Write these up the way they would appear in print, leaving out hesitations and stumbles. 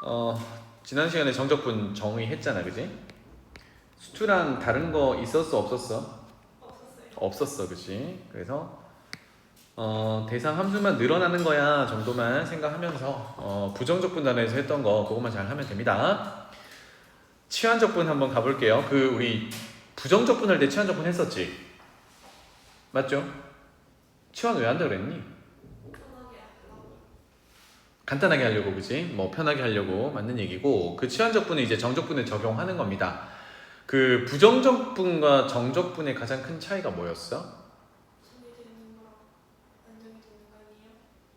어, 지난 시간에 정적분 정의했잖아, 그지? 수투랑 다른 거 있었어, 없었어? 없었어, 그지? 그래서 대상 함수만 늘어나는 거야 정도만 생각하면서 부정적분 단어에서 했던 거 그것만 잘 하면 됩니다. 치환적분 한번 가볼게요. 우리 부정적분 할 때 치환적분 했었지? 맞죠? 치환 왜 한다 그랬니? 간단하게 하려고, 그지? 뭐 편하게 하려고 맞는 얘기고, 그 치환적분은 이제 정적분에 적용하는 겁니다. 그 부정적분과 정적분의 가장 큰 차이가 뭐였어?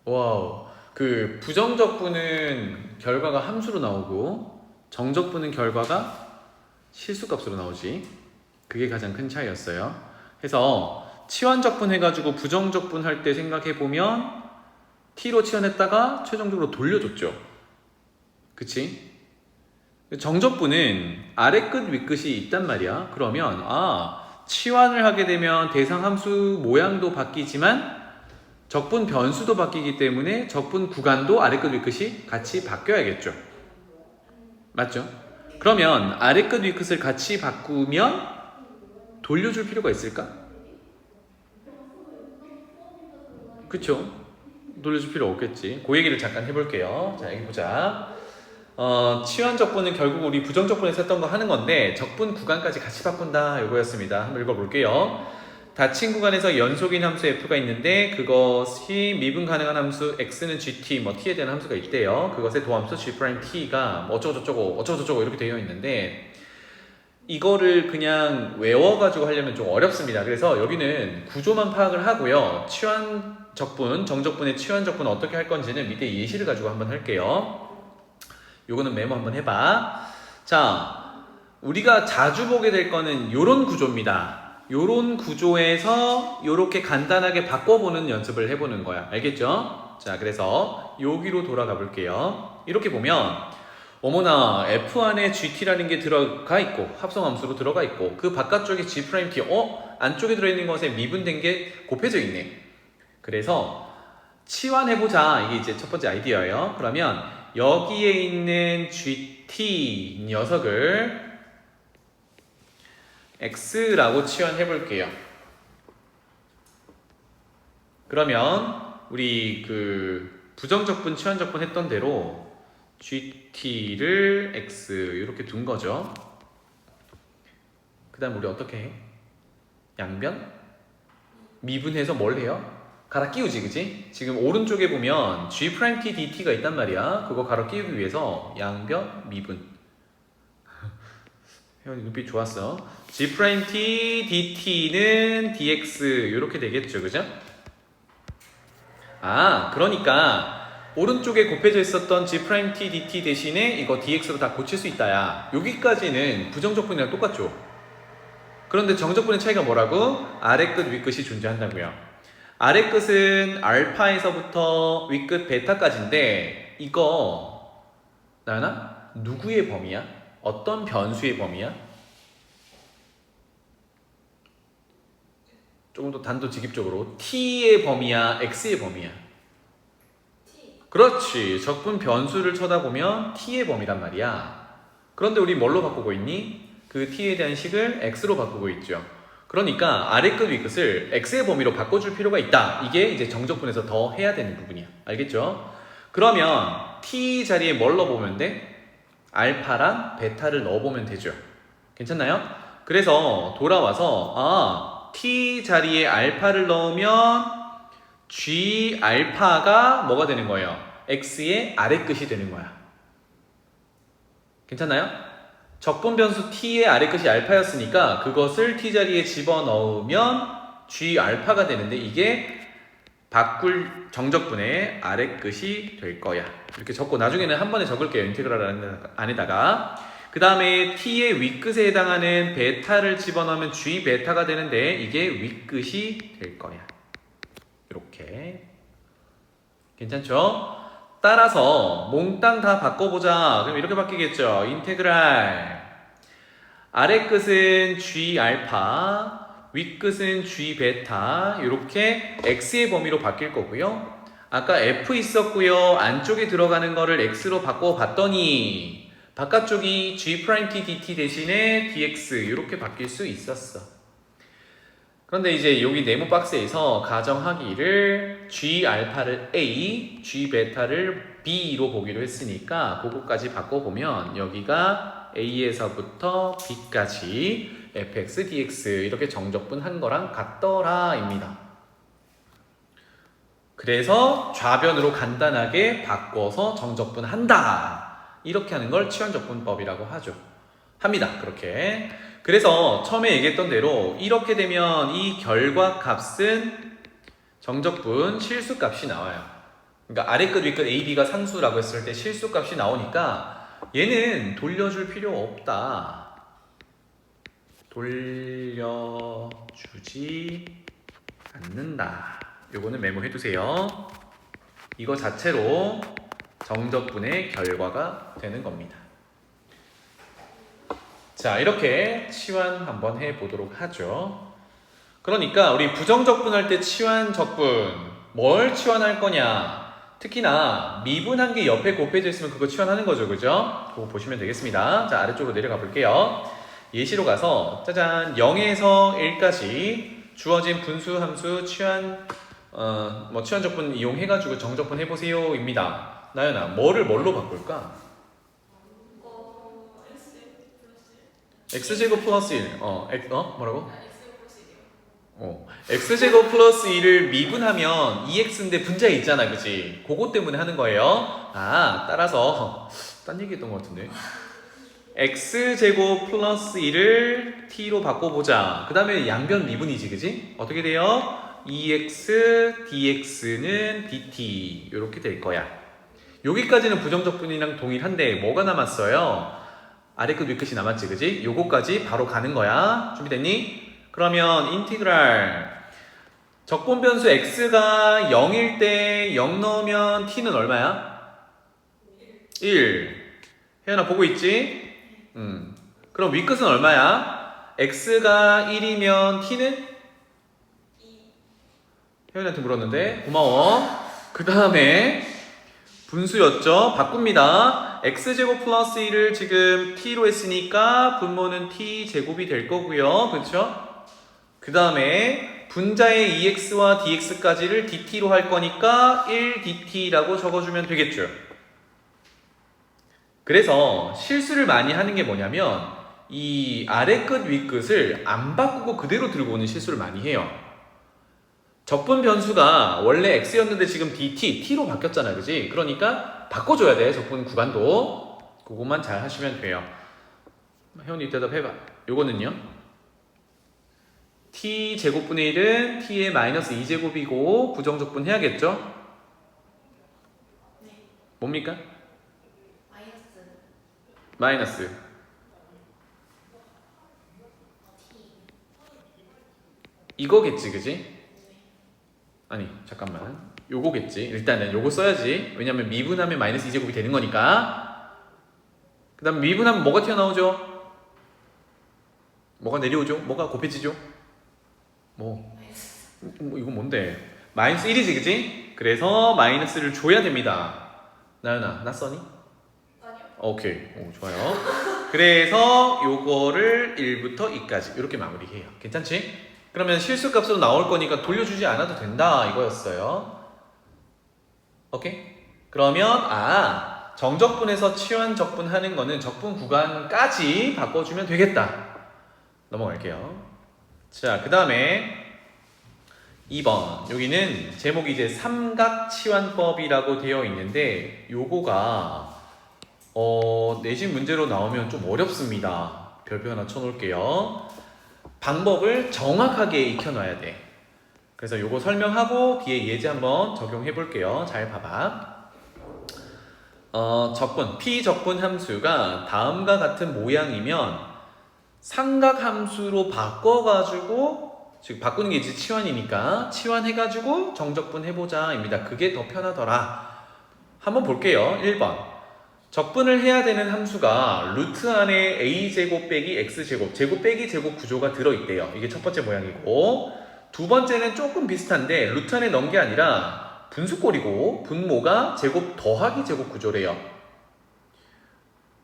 와우. 그 부정적분은 결과가 함수로 나오고 정적분은 결과가 실수값으로 나오지. 그게 가장 큰 차이였어요. 그래서 치환적분 해가지고 부정적분 할 때 생각해보면 t로 치환했다가 최종적으로 돌려줬죠. 그치? 정적분은 아래 끝 윗끝이 있단 말이야. 그러면 치환을 하게 되면 대상 함수 모양도 바뀌지만 적분 변수도 바뀌기 때문에 적분 구간도 아래 끝 윗끝이 같이 바뀌어야겠죠. 맞죠? 그러면 아래 끝 윗끝을 같이 바꾸면 돌려줄 필요가 있을까? 그쵸? 돌려줄 필요 없겠지. 그 얘기를 잠깐 해볼게요. 자, 여기 보자. 치환 적분은 결국 우리 부정 적분에서 했던 거 하는 건데 적분 구간까지 같이 바꾼다 이거였습니다. 한번 읽어볼게요. 닫힌 구간에서 연속인 함수 f가 있는데 그것이 미분 가능한 함수 x는 gt, t에 대한 함수가 있대요. 그것의 도함수 g't가 어쩌고저쩌고 이렇게 되어 있는데 이거를 그냥 외워가지고 하려면 좀 어렵습니다. 그래서 여기는 구조만 파악을 하고요. 치환 적분, 정적분의 치환 적분 어떻게 할 건지는 밑에 예시를 가지고 한번 할게요. 요거는 메모 한번 해봐. 자, 우리가 자주 보게 될 거는 요런 구조입니다. 요런 구조에서 요렇게 간단하게 바꿔보는 연습을 해보는 거야. 알겠죠? 자, 그래서 여기로 돌아가 볼게요. 이렇게 보면 어머나 f 안에 gt라는 게 들어가 있고 합성함수로 들어가 있고 그 바깥쪽에 g't 안쪽에 들어있는 것에 미분된 게 곱해져 있네. 그래서 치환해보자. 이게 이제 첫 번째 아이디어예요. 그러면 여기에 있는 GT 녀석을 X라고 치환해볼게요. 그러면 우리 부정적분, 치환적분 했던 대로 GT를 X 이렇게 둔 거죠. 그 다음 우리 어떻게 해? 양변? 미분해서 뭘 해요? 갈아 끼우지, 그지? 지금 오른쪽에 보면 G'T DT가 있단 말이야. 그거 갈아 끼우기 위해서 양변 미분. 혜원이 눈빛 좋았어. G'T DT는 DX 이렇게 되겠죠, 그죠? 그러니까 오른쪽에 곱해져 있었던 G'T DT 대신에 이거 DX로 다 고칠 수 있다야. 여기까지는 부정적분이랑 똑같죠. 그런데 정적분의 차이가 뭐라고? 아래 끝, 위 끝이 존재한다고요. 아래 끝은 알파에서부터 윗끝 베타까지인데 이거 나연아? 누구의 범위야? 어떤 변수의 범위야? 조금 더 단도직입적으로 t의 범위야? x의 범위야? T. 그렇지. 적분 변수를 쳐다보면 t의 범위란 말이야. 그런데 우리 뭘로 바꾸고 있니? 그 t에 대한 식을 x로 바꾸고 있죠. 그러니까 아래 끝 위 끝을 x의 범위로 바꿔줄 필요가 있다. 이게 이제 정적분에서 더 해야 되는 부분이야. 알겠죠? 그러면 t 자리에 뭘 넣어보면 돼? 알파랑 베타를 넣어보면 되죠. 괜찮나요? 그래서 돌아와서 t 자리에 알파를 넣으면 g 알파가 뭐가 되는 거예요? x의 아래 끝이 되는 거야. 괜찮나요? 적분 변수 t의 아래 끝이 알파였으니까 그것을 t 자리에 집어넣으면 g 알파가 되는데 이게 바꿀 정적분의 아래 끝이 될 거야. 이렇게 적고 나중에는 한 번에 적을게요. 인테그랄 안에다가. 그 다음에 t의 윗끝에 해당하는 베타를 집어넣으면 g 베타가 되는데 이게 윗끝이 될 거야. 이렇게. 괜찮죠? 따라서 몽땅 다 바꿔보자. 그럼 이렇게 바뀌겠죠. 인테그랄 아래 끝은 g 알파, 윗 끝은 g 베타 이렇게 x의 범위로 바뀔 거고요. 아까 f 있었고요. 안쪽에 들어가는 거를 x로 바꿔봤더니 바깥쪽이 g't dt 대신에 dx 이렇게 바뀔 수 있었어. 그런데 이제 여기 네모 박스에서 가정하기를 g 알파를 a, g 베타를 b로 보기로 했으니까 그거까지 바꿔보면 여기가 a에서부터 b까지 fx, dx 이렇게 정적분한 거랑 같더라입니다. 그래서 좌변으로 간단하게 바꿔서 정적분한다. 이렇게 하는 걸 치환적분법이라고 하죠. 합니다. 그렇게. 그래서 처음에 얘기했던 대로 이렇게 되면 이 결과값은 정적분 실수값이 나와요. 그러니까 아래 끝, 위 끝 A, B가 상수라고 했을 때 실수값이 나오니까 얘는 돌려줄 필요 없다. 돌려주지 않는다. 요거는 메모해두세요. 이거 자체로 정적분의 결과가 되는 겁니다. 자, 이렇게 치환 한번 해보도록 하죠. 그러니까 우리 부정적분할 때 치환적분 뭘 치환할 거냐? 특히나 미분한 게 옆에 곱해져 있으면 그거 치환하는 거죠, 그죠? 그거 보시면 되겠습니다. 자, 아래쪽으로 내려가 볼게요. 예시로 가서 짜잔 0에서 1까지 주어진 분수 함수 치환 치환적분 이용해가지고 정적분 해보세요 입니다. 나연아, 뭐를 뭘로 바꿀까? x제곱 플러스 1. 뭐라고? x제곱 플러스 1을 미분하면 2x인데 분자에 있잖아, 그치? 그거 때문에 하는 거예요. 따라서 딴 얘기했던 것 같은데. x제곱 플러스 1을 t로 바꿔보자. 그 다음에 양변 미분이지, 그치? 어떻게 돼요? 2x dx는 dt 이렇게 될 거야. 여기까지는 부정적분이랑 동일한데 뭐가 남았어요? 아래 끝 위 끝이 남았지, 그지? 요거까지 바로 가는 거야. 준비됐니? 그러면 인티그랄 적분 변수 x가 0일 때 0 넣으면 t는 얼마야? 1. 혜연아 보고 있지? 그럼 위 끝은 얼마야? x가 1이면 t는? 혜연이한테 물었는데 고마워. 그 다음에 분수였죠. 바꿉니다. x제곱 플러스 1을 지금 t로 했으니까 분모는 t제곱이 될 거고요. 그렇죠? 그 다음에 분자의 2x와 dx까지를 dt로 할 거니까 1dt라고 적어주면 되겠죠. 그래서 실수를 많이 하는 게 뭐냐면 이 아래 끝, 위 끝을 안 바꾸고 그대로 들고 오는 실수를 많이 해요. 적분 변수가 원래 x였는데 지금 dt, t로 바뀌었잖아, 그지? 그러니까 바꿔줘야 돼, 적분 구간도. 그것만 잘 하시면 돼요. 혜원이 대답해봐. 요거는요? t 제곱분의 1은 t의 마이너스 2제곱이고 부정적분 해야겠죠? 네. 뭡니까? 마이너스. 마이너스. 이거겠지, 그지? 아니, 잠깐만. 요거겠지. 일단은 요거 써야지. 왜냐면 미분하면 마이너스 2제곱이 되는 거니까. 그 다음 미분하면 뭐가 튀어나오죠? 뭐가 내려오죠? 뭐가 곱해지죠? 이거 뭔데? 마이너스 1이지, 그지? 그래서 마이너스를 줘야 됩니다. 나연아, 나 써니? 아니요. 오케이. 좋아요. 그래서 요거를 1부터 2까지 이렇게 마무리해요. 괜찮지? 그러면 실수값으로 나올 거니까 돌려주지 않아도 된다 이거였어요. 오케이? 그러면 정적분에서 치환적분하는 거는 적분 구간까지 바꿔주면 되겠다. 넘어갈게요. 자, 그 다음에 2번. 여기는 제목이 이제 삼각치환법이라고 되어 있는데 요거가 내신 문제로 나오면 좀 어렵습니다. 별표 하나 쳐놓을게요. 방법을 정확하게 익혀놔야 돼. 그래서 요거 설명하고 뒤에 예제 한번 적용해 볼게요. 잘 봐봐. 적분, P적분 함수가 다음과 같은 모양이면 삼각함수로 바꿔가지고 즉 바꾸는 게 이제 치환이니까 치환해가지고 정적분 해보자 입니다. 그게 더 편하더라. 한번 볼게요. 1번. 적분을 해야 되는 함수가 루트 안에 a제곱 빼기 x제곱, 제곱 빼기 제곱 구조가 들어있대요. 이게 첫 번째 모양이고 두 번째는 조금 비슷한데 루트 안에 넣은 게 아니라 분수꼴이고 분모가 제곱 더하기 제곱 구조래요.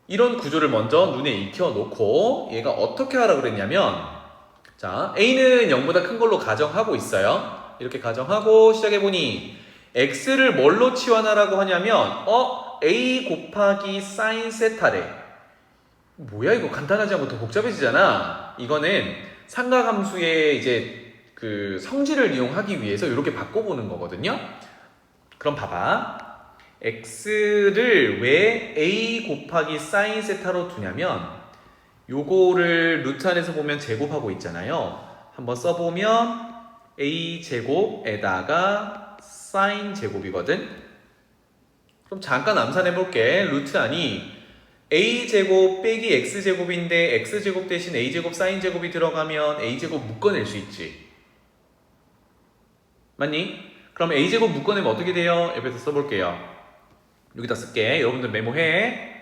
이런 구조를 먼저 눈에 익혀놓고 얘가 어떻게 하라고 그랬냐면, 자, A는 0보다 큰 걸로 가정하고 있어요. 이렇게 가정하고 시작해보니 X를 뭘로 치환하라고 하냐면 A 곱하기 사인 세타래. 뭐야 이거, 간단하지 않고 더 복잡해지잖아. 이거는 삼각함수의 이제 그 성질을 이용하기 위해서 이렇게 바꿔보는 거거든요. 그럼 봐봐. X를 왜 A 곱하기 사인 세타로 두냐면 요거를 루트 안에서 보면 제곱하고 있잖아요. 한번 써보면 A 제곱에다가 사인 제곱이거든. 그럼 잠깐 암산해볼게. 루트 안이 A제곱 빼기 X제곱인데 X제곱 대신 A제곱 사인제곱이 들어가면 A제곱 묶어낼 수 있지. 맞니? 그럼 A제곱 묶어내면 어떻게 돼요? 옆에서 써볼게요. 여기다 쓸게. 여러분들 메모해.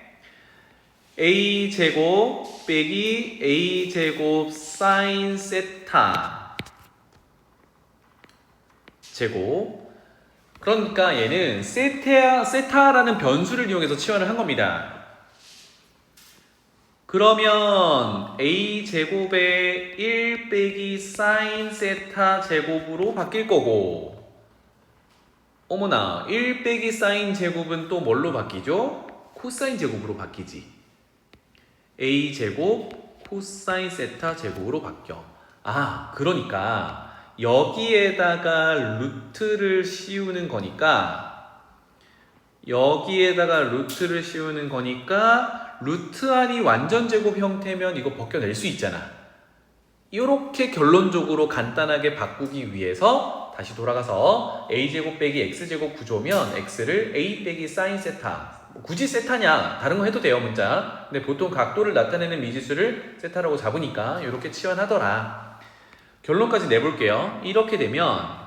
A제곱 빼기 A제곱 사인 세타 제곱. 그러니까 얘는 세타라는 변수를 이용해서 치환을 한 겁니다. 그러면 A제곱의 1 빼기 사인 세타 제곱으로 바뀔 거고, 어머나, 1 빼기 사인 제곱은 또 뭘로 바뀌죠? 코사인 제곱으로 바뀌지. A제곱 코사인 세타 제곱으로 바뀌어. 아, 그러니까 여기에다가 루트를 씌우는 거니까, 루트 안이 완전 제곱 형태면 이거 벗겨낼 수 있잖아. 이렇게 결론적으로 간단하게 바꾸기 위해서 다시 돌아가서 A제곱 빼기 X제곱 구조면 X를 A 빼기 사인 세타, 굳이 세타냐 다른 거 해도 돼요 문자. 근데 보통 각도를 나타내는 미지수를 세타라고 잡으니까 이렇게 치환하더라. 결론까지 내볼게요. 이렇게 되면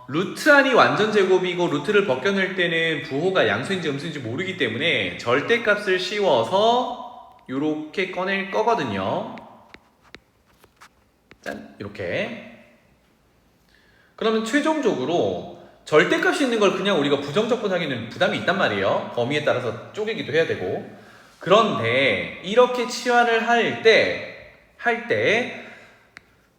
루트 안이 완전 제곱이고 루트를 벗겨낼 때는 부호가 양수인지 음수인지 모르기 때문에 절대값을 씌워서 이렇게 꺼낼 거거든요. 짠, 이렇게. 그러면 최종적으로 절대값이 있는 걸 그냥 우리가 부정적분하기는 부담이 있단 말이에요. 범위에 따라서 쪼개기도 해야 되고. 그런데 이렇게 치환을 할 때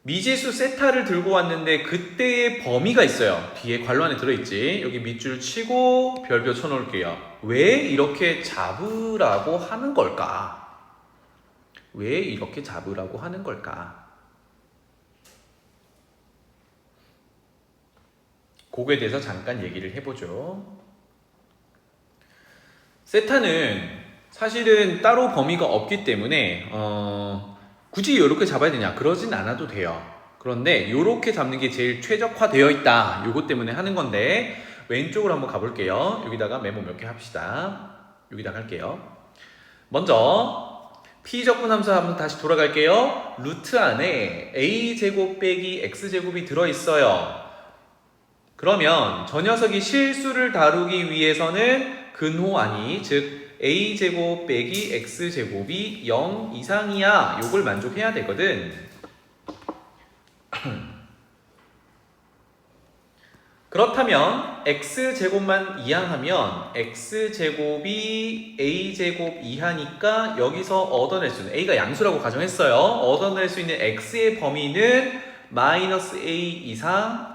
미지수 세타를 들고 왔는데 그때의 범위가 있어요. 뒤에 괄호 안에 들어있지. 여기 밑줄 치고 별표 쳐놓을게요. 왜 이렇게 잡으라고 하는 걸까? 왜 이렇게 잡으라고 하는 걸까? 그거에 대해서 잠깐 얘기를 해보죠. 세타는 사실은 따로 범위가 없기 때문에 굳이 이렇게 잡아야 되냐? 그러진 않아도 돼요. 그런데 이렇게 잡는 게 제일 최적화되어 있다. 요거 때문에 하는 건데 왼쪽으로 한번 가볼게요. 여기다가 메모 몇 개 합시다. 여기다가 할게요. 먼저 P적분 함수 한번 다시 돌아갈게요. 루트 안에 A제곱 빼기 X제곱이 들어있어요. 그러면 저 녀석이 실수를 다루기 위해서는 근호 안이, 즉 A제곱 빼기 X제곱이 0 이상이야. 요걸 만족해야 되거든. 그렇다면 X제곱만 이항하면 X제곱이 A제곱 이하니까 여기서 얻어낼 수 있는, A가 양수라고 가정했어요. 얻어낼 수 있는 X의 범위는 마이너스 A 이상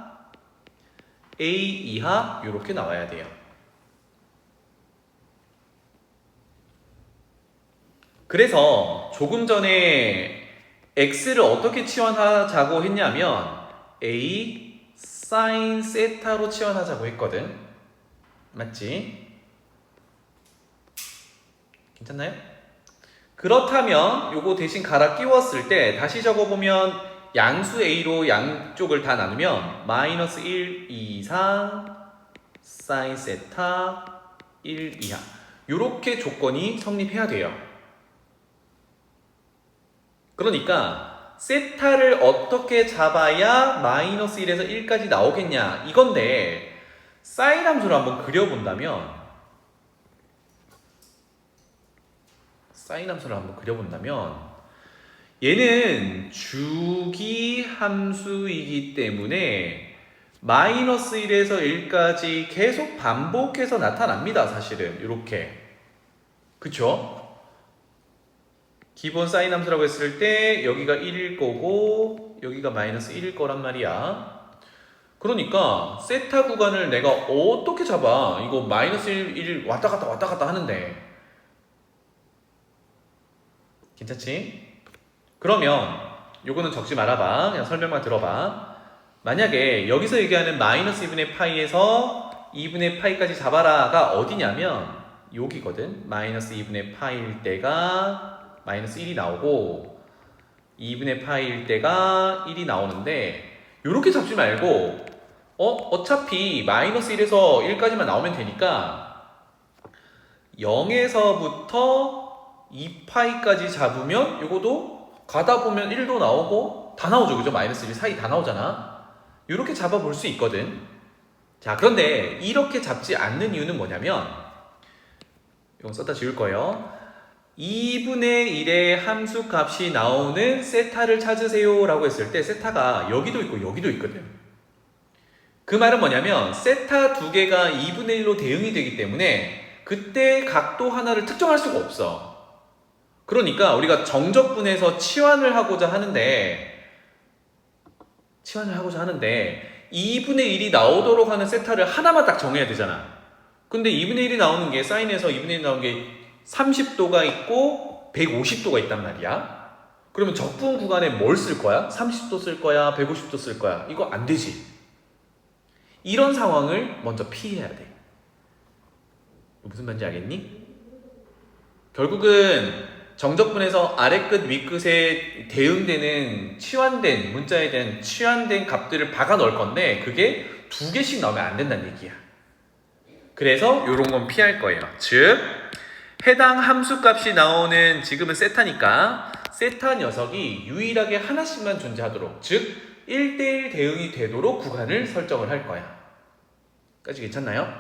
A 이하 이렇게 나와야 돼요. 그래서 조금 전에 X를 어떻게 치환하자고 했냐면 A 사인 세타로 치환하자고 했거든. 맞지? 괜찮나요? 그렇다면 요거 대신 갈아 끼웠을 때 다시 적어보면 양수 A로 양쪽을 다 나누면 마이너스 1 이상 사인 세타 1 이하 요렇게 조건이 성립해야 돼요. 그러니까 세타를 어떻게 잡아야 마이너스 1에서 1까지 나오겠냐 이건데, 사인 함수를 한번 그려본다면 얘는 주기 함수이기 때문에 마이너스 1에서 1까지 계속 반복해서 나타납니다. 사실은 이렇게. 그쵸? 기본 사인 함수라고 했을 때 여기가 1일 거고 여기가 마이너스 1일 거란 말이야. 그러니까 세타 구간을 내가 어떻게 잡아? 이거 마이너스 1 왔다 갔다 하는데 괜찮지? 그러면 요거는 적지 말아봐. 그냥 설명만 들어봐. 만약에 여기서 얘기하는 마이너스 2분의 파이에서 2분의 파이까지 잡아라가 어디냐면 여기거든. 마이너스 2분의 파이일 때가 마이너스 1이 나오고 2분의 파이일 때가 1이 나오는데 요렇게 잡지 말고 어차피 마이너스 1에서 1까지만 나오면 되니까 0에서부터 2파이까지 잡으면 요거도 가다 보면 1도 나오고 다 나오죠. 그죠? 마이너스 1 사이 다 나오잖아. 이렇게 잡아볼 수 있거든. 자, 그런데 이렇게 잡지 않는 이유는 뭐냐면 이건 썼다 지울 거예요. 2분의 1의 함수 값이 나오는 세타를 찾으세요 라고 했을 때 세타가 여기도 있고 여기도 있거든. 그 말은 뭐냐면 세타 두 개가 2분의 1로 대응이 되기 때문에 그때 각도 하나를 특정할 수가 없어. 그러니까 우리가 정적분해서 치환을 하고자 하는데 2분의 1이 나오도록 하는 세타를 하나만 딱 정해야 되잖아. 근데 2분의 1이 나오는 게 사인에서 2분의 1이 나오는 게 30도가 있고 150도가 있단 말이야. 그러면 적분 구간에 뭘 쓸 거야? 30도 쓸 거야? 150도 쓸 거야? 이거 안 되지. 이런 상황을 먼저 피해야 돼. 무슨 말인지 알겠니? 결국은 정적분에서 아래 끝, 위 끝에 대응되는 치환된 문자에 대한 치환된 값들을 박아 넣을 건데 그게 두 개씩 나오면 안 된다는 얘기야. 그래서 이런 건 피할 거예요. 즉 해당 함수 값이 나오는 지금은 세타니까 세타 녀석이 유일하게 하나씩만 존재하도록 즉 1대1 대응이 되도록 구간을 설정을 할 거야. 까지 괜찮나요?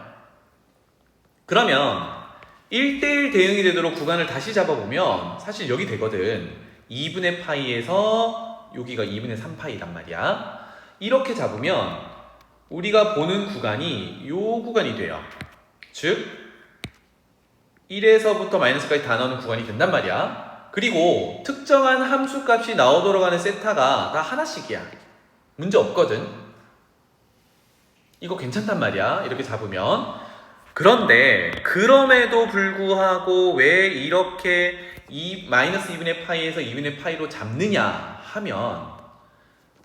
그러면 1대1 대응이 되도록 구간을 다시 잡아보면 사실 여기 되거든. 2분의 파이에서 여기가 2분의 3파이란 말이야. 이렇게 잡으면 우리가 보는 구간이 이 구간이 돼요. 즉 1에서부터 마이너스까지 다 나오는 구간이 된단 말이야. 그리고 특정한 함수 값이 나오도록 하는 세타가 다 하나씩이야. 문제 없거든. 이거 괜찮단 말이야. 이렇게 잡으면. 그런데 그럼에도 불구하고 왜 이렇게 마이너스 2분의 파이에서 2분의 파이로 잡느냐 하면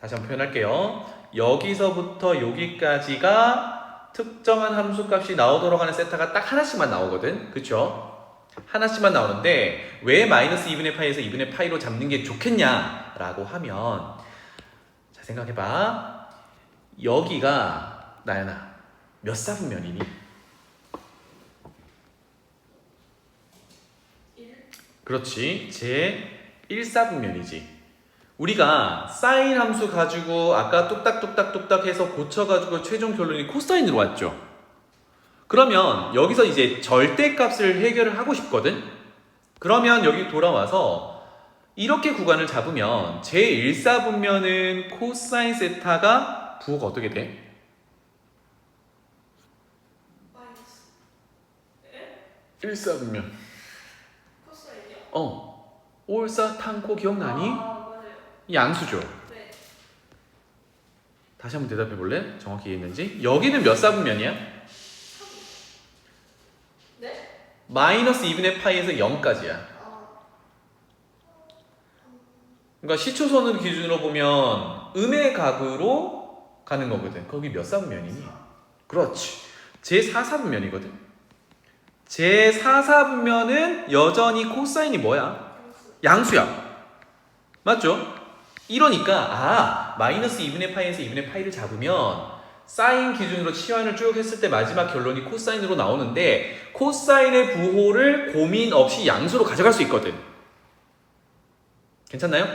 다시 한번 표현할게요. 여기서부터 여기까지가 특정한 함수값이 나오도록 하는 세타가 딱 하나씩만 나오거든. 그쵸? 하나씩만 나오는데 왜 마이너스 2분의 파이에서 2분의 파이로 잡는 게 좋겠냐라고 하면 자 생각해봐. 여기가 나연아 몇 사분면이니? 그렇지. 제 1사분면이지. 우리가 사인 함수 가지고 아까 뚝딱뚝딱 해서 고쳐가지고 최종 결론이 코사인으로 왔죠. 그러면 여기서 이제 절대값을 해결을 하고 싶거든. 그러면 여기 돌아와서 이렇게 구간을 잡으면 제 1사분면은 코사인 세타가 부호가 어떻게 돼? 마이너스 1사분면. 코사인이요? 올사탕코 기억나니? 맞아요. 양수죠. 네. 다시 한번 대답해 볼래? 정확히 이해했는지. 여기는 몇 사분면이야? 네? 마이너스 2분의 파이에서 0까지야. 그러니까 시초선을 기준으로 보면 음의 각으로 가는 거거든. 거기 몇 사분면이니? 그렇지. 제4사분면이거든. 제4사분면은 여전히 코사인이 뭐야? 양수야. 맞죠? 이러니까 마이너스 2분의 파이에서 2분의 파이를 잡으면 사인 기준으로 치환을 쭉 했을 때 마지막 결론이 코사인으로 나오는데 코사인의 부호를 고민 없이 양수로 가져갈 수 있거든. 괜찮나요?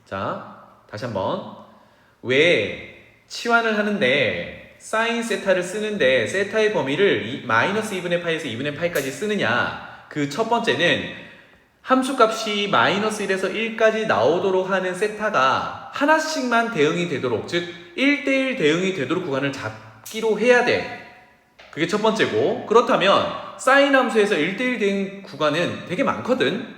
자, 다시 한번. 왜 치환을 하는데 사인 세타를 쓰는데 세타의 범위를 마이너스 2분의 파이에서 2분의 파이까지 쓰느냐? 그 첫 번째는 함수값이 마이너스 1에서 1까지 나오도록 하는 세타가 하나씩만 대응이 되도록, 즉 1대1 대응이 되도록 구간을 잡기로 해야 돼. 그게 첫 번째고, 그렇다면 사인 함수에서 1대1 대응 구간은 되게 많거든.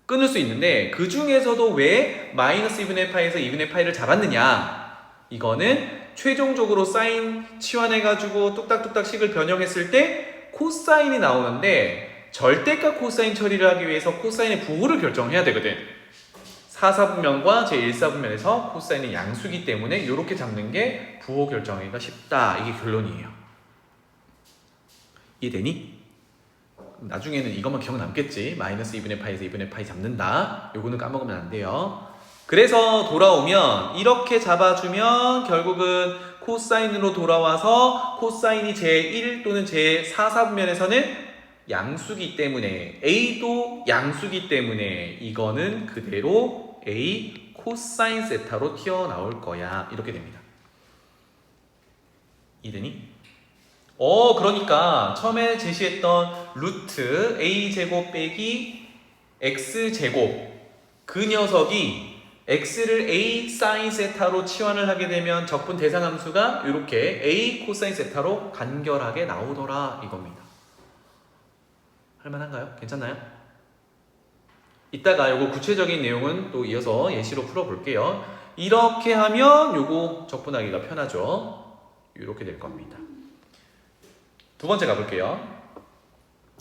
끊을 수 있는데 그 중에서도 왜 마이너스 2분의 파이에서 2분의 파이를 잡았느냐, 이거는 최종적으로 사인 치환해가지고 뚝딱뚝딱 식을 변형했을 때 코사인이 나오는데, 절대값 코사인 처리를 하기 위해서 코사인의 부호를 결정해야 되거든. 4사분면과 제1사분면에서 코사인은 양수기 때문에 이렇게 잡는 게 부호 결정하기가 쉽다. 이게 결론이에요. 이해되니? 나중에는 이것만 기억 남겠지. 마이너스 2분의 파이에서 2분의 파이 잡는다. 요거는 까먹으면 안 돼요. 그래서 돌아오면 이렇게 잡아주면 결국은 코사인으로 돌아와서 코사인이 제1 또는 제4사분면에서는 양수기 때문에, A도 양수기 때문에 이거는 그대로 A 코사인 세타로 튀어나올 거야. 이렇게 됩니다. 이해되니? 그러니까 처음에 제시했던 루트 A제곱 빼기 X제곱, 그 녀석이 X를 A 사인 세타로 치환을 하게 되면 적분 대상함수가 이렇게 A 코사인 세타로 간결하게 나오더라, 이겁니다. 할만한가요? 괜찮나요? 이따가 요거 구체적인 내용은 또 이어서 예시로 풀어볼게요. 이렇게 하면 요거 적분하기가 편하죠. 이렇게 될 겁니다. 두 번째 가볼게요.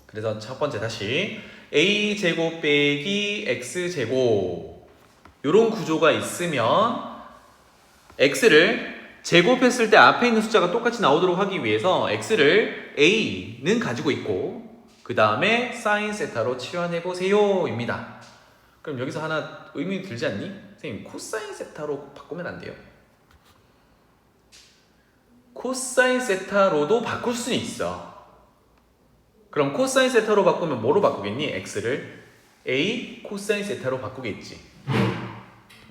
그래서 첫 번째 다시 A제곱 빼기 X제곱, 요런 구조가 있으면 X를 제곱했을 때 앞에 있는 숫자가 똑같이 나오도록 하기 위해서 X를 A는 가지고 있고 그 다음에 사인 세타로 치환해보세요 입니다. 그럼 여기서 하나 의미 들지 않니? 선생님, 코사인 세타로 바꾸면 안 돼요? 코사인 세타로도 바꿀 수는 있어. 그럼 코사인 세타로 바꾸면 뭐로 바꾸겠니? X를 A 코사인 세타로 바꾸겠지.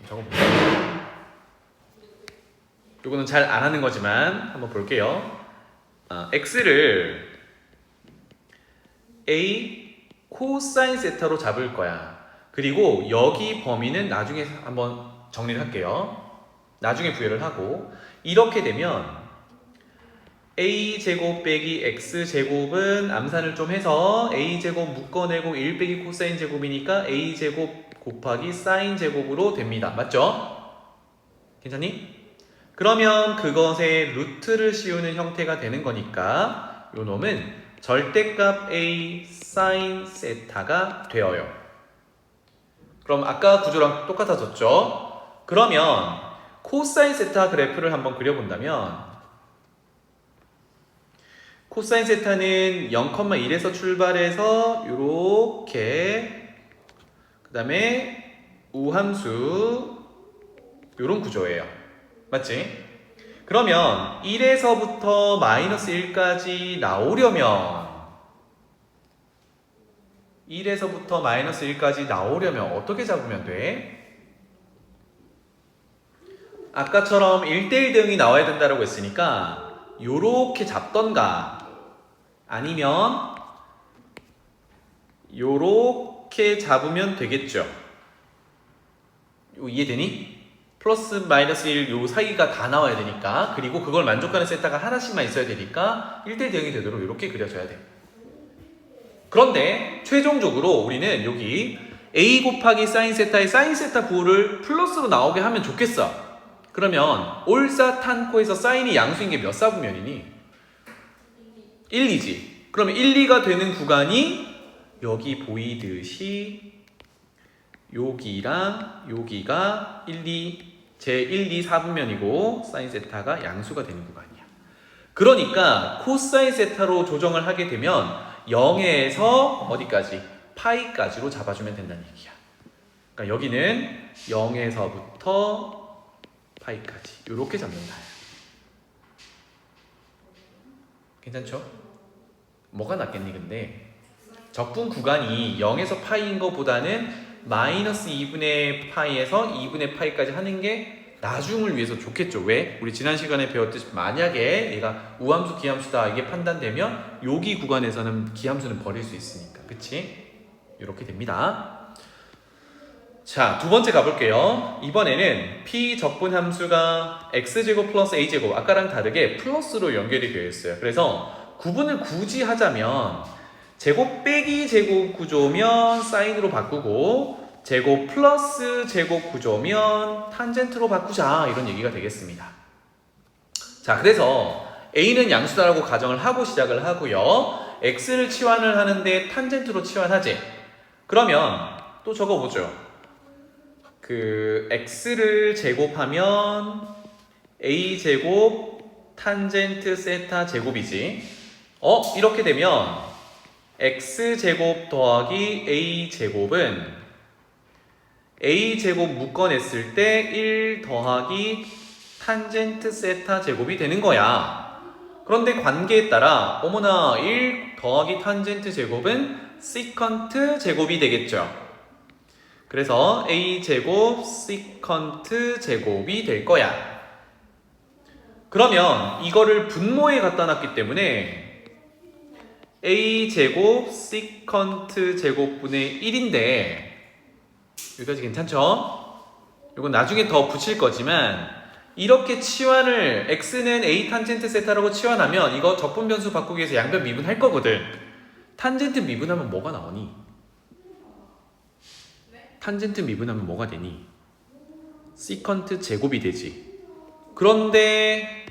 적어볼게요. 요거는 잘 안 하는 거지만 한번 볼게요. X를 A 코사인 세타로 잡을 거야. 그리고 여기 범위는 나중에 한번 정리를 할게요. 나중에 부여를 하고, 이렇게 되면 A제곱 빼기 X제곱은 암산을 좀 해서 A제곱 묶어내고 1 빼기 코사인 제곱이니까 A제곱 곱하기 사인 제곱으로 됩니다. 맞죠? 괜찮니? 그러면 그것의 루트를 씌우는 형태가 되는 거니까 요 놈은 절대값 A 사인 세타가 되어요. 그럼 아까 구조랑 똑같아졌죠? 그러면 코사인 세타 그래프를 한번 그려본다면, 코사인 세타는 0,1에서 출발해서 요렇게, 그 다음에 우함수 요런 구조예요. 맞지? 그러면 1에서부터 마이너스 1까지 나오려면, 1에서부터 마이너스 1까지 나오려면 어떻게 잡으면 돼? 아까처럼 1대1 대응이 나와야 된다고 했으니까 요렇게 잡던가 아니면 요렇게 잡으면 되겠죠. 이해되니? 플러스 마이너스 1 요 사이가 다 나와야 되니까, 그리고 그걸 만족하는 세타가 하나씩만 있어야 되니까 1대1 대응이 되도록 이렇게 그려줘야 돼. 그런데 최종적으로 우리는 여기 A 곱하기 사인 세타의 사인 세타 부호를 플러스로 나오게 하면 좋겠어. 그러면 올사탄코에서 사인이 양수인 게 몇 사분면이니? 1, 2지. 그러면 1, 2가 되는 구간이 여기 보이듯이 여기랑 여기가 1, 2, 제 1, 2, 4분면이고 사인 세타가 양수가 되는 구간이야. 그러니까 코사인 세타로 조정을 하게 되면 0에서 어디까지? 파이까지로 잡아주면 된다는 얘기야. 그러니까 여기는 0에서부터 파이까지 이렇게 잡는다. 괜찮죠? 뭐가 낫겠니 근데? 적분 구간이 0에서 파이인 것보다는 마이너스 2분의 파이에서 2분의 파이까지 하는 게 나중을 위해서 좋겠죠. 왜? 우리 지난 시간에 배웠듯이 만약에 얘가 우함수 기함수다 이게 판단되면 여기 구간에서는 기함수는 버릴 수 있으니까. 그치? 이렇게 됩니다. 자, 두 번째 가볼게요. 이번에는 p 적분 함수가 x제곱 플러스 a제곱 아까랑 다르게 플러스로 연결이 되어 있어요. 그래서 구분을 굳이 하자면 제곱 빼기 제곱 구조면 사인으로 바꾸고 제곱 플러스 제곱 구조면 탄젠트로 바꾸자 이런 얘기가 되겠습니다. 자, 그래서 a는 양수다라고 가정을 하고 시작을 하고요. x를 치환을 하는데 탄젠트로 치환하지. 그러면 또 적어보죠. 그 x를 제곱하면 a 제곱 탄젠트 세타 제곱이지. 이렇게 되면 x 제곱 더하기 a 제곱은 a 제곱 묶어냈을 때 1 더하기 탄젠트 세타 제곱이 되는 거야. 그런데 관계에 따라 어머나 1 더하기 탄젠트 제곱은 시컨트 제곱이 되겠죠. 그래서 a제곱 시컨트 제곱이 될 거야. 그러면 이거를 분모에 갖다 놨기 때문에 a제곱 시컨트 제곱분의 1인데 여기까지 괜찮죠? 이건 나중에 더 붙일 거지만 이렇게 치환을 x는 a 탄젠트 세타라고 치환하면 이거 적분 변수 바꾸기 위해서 양변 미분할 거거든. 탄젠트 미분하면 뭐가 나오니? 탄젠트 미분하면 뭐가 되니? 시컨트 제곱이 되지. 그런데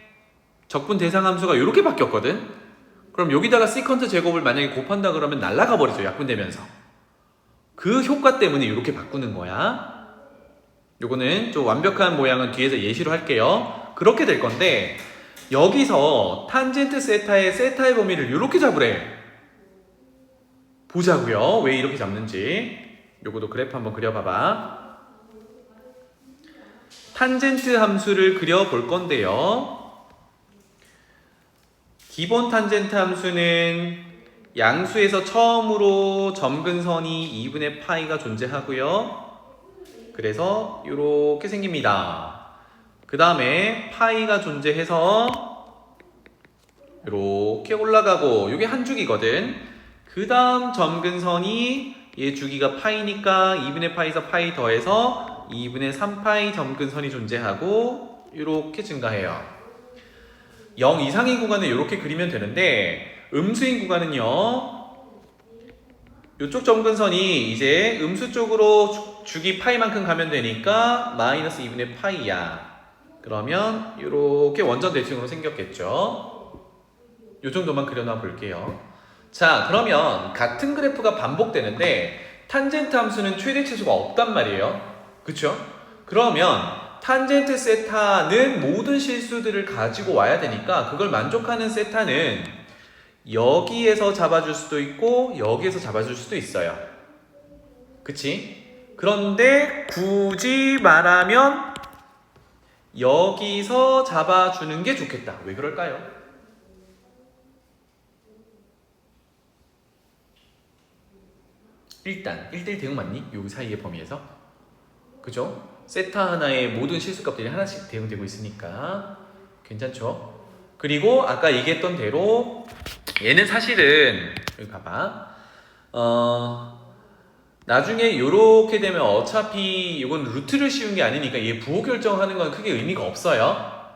적분 대상 함수가 이렇게 바뀌었거든? 그럼 여기다가 시컨트 제곱을 만약에 곱한다 그러면 날아가 버리죠. 약분되면서. 그 효과 때문에 이렇게 바꾸는 거야. 요거는 좀 완벽한 모양은 뒤에서 예시로 할게요. 그렇게 될 건데 여기서 탄젠트 세타의 범위를 이렇게 잡으래. 보자고요. 왜 이렇게 잡는지. 요거도 그래프 한번 그려봐봐. 탄젠트 함수를 그려볼 건데요. 기본 탄젠트 함수는 양수에서 처음으로 점근선이 2분의 파이가 존재하고요. 그래서 이렇게 생깁니다. 그 다음에 파이가 존재해서 이렇게 올라가고 이게 한 줄기거든. 그 다음 점근선이 얘 주기가 파이니까 2분의 파이에서 파이 더해서 2분의 3파이 점근선이 존재하고 이렇게 증가해요. 0 이상인 구간은 이렇게 그리면 되는데 음수인 구간은요. 이쪽 점근선이 이제 음수 쪽으로 주기 파이만큼 가면 되니까 마이너스 2분의 파이야. 그러면 이렇게 원전 대칭으로 생겼겠죠. 이 정도만 그려놔 볼게요. 자, 그러면 같은 그래프가 반복되는데 탄젠트 함수는 최대 치수가 없단 말이에요. 그쵸? 그러면 탄젠트 세타는 모든 실수들을 가지고 와야 되니까 그걸 만족하는 세타는 여기에서 잡아줄 수도 있고 여기에서 잡아줄 수도 있어요. 그치? 그런데 굳이 말하면 여기서 잡아주는 게 좋겠다. 왜 그럴까요? 일단 1대1 대응 맞니? 요 사이의 범위에서 그죠? 세타 하나에 모든 실수값들이 하나씩 대응되고 있으니까 괜찮죠? 그리고 아까 얘기했던 대로 얘는 사실은 여기 봐봐 나중에 요렇게 되면 어차피 이건 루트를 씌운 게 아니니까 얘 부호 결정하는 건 크게 의미가 없어요.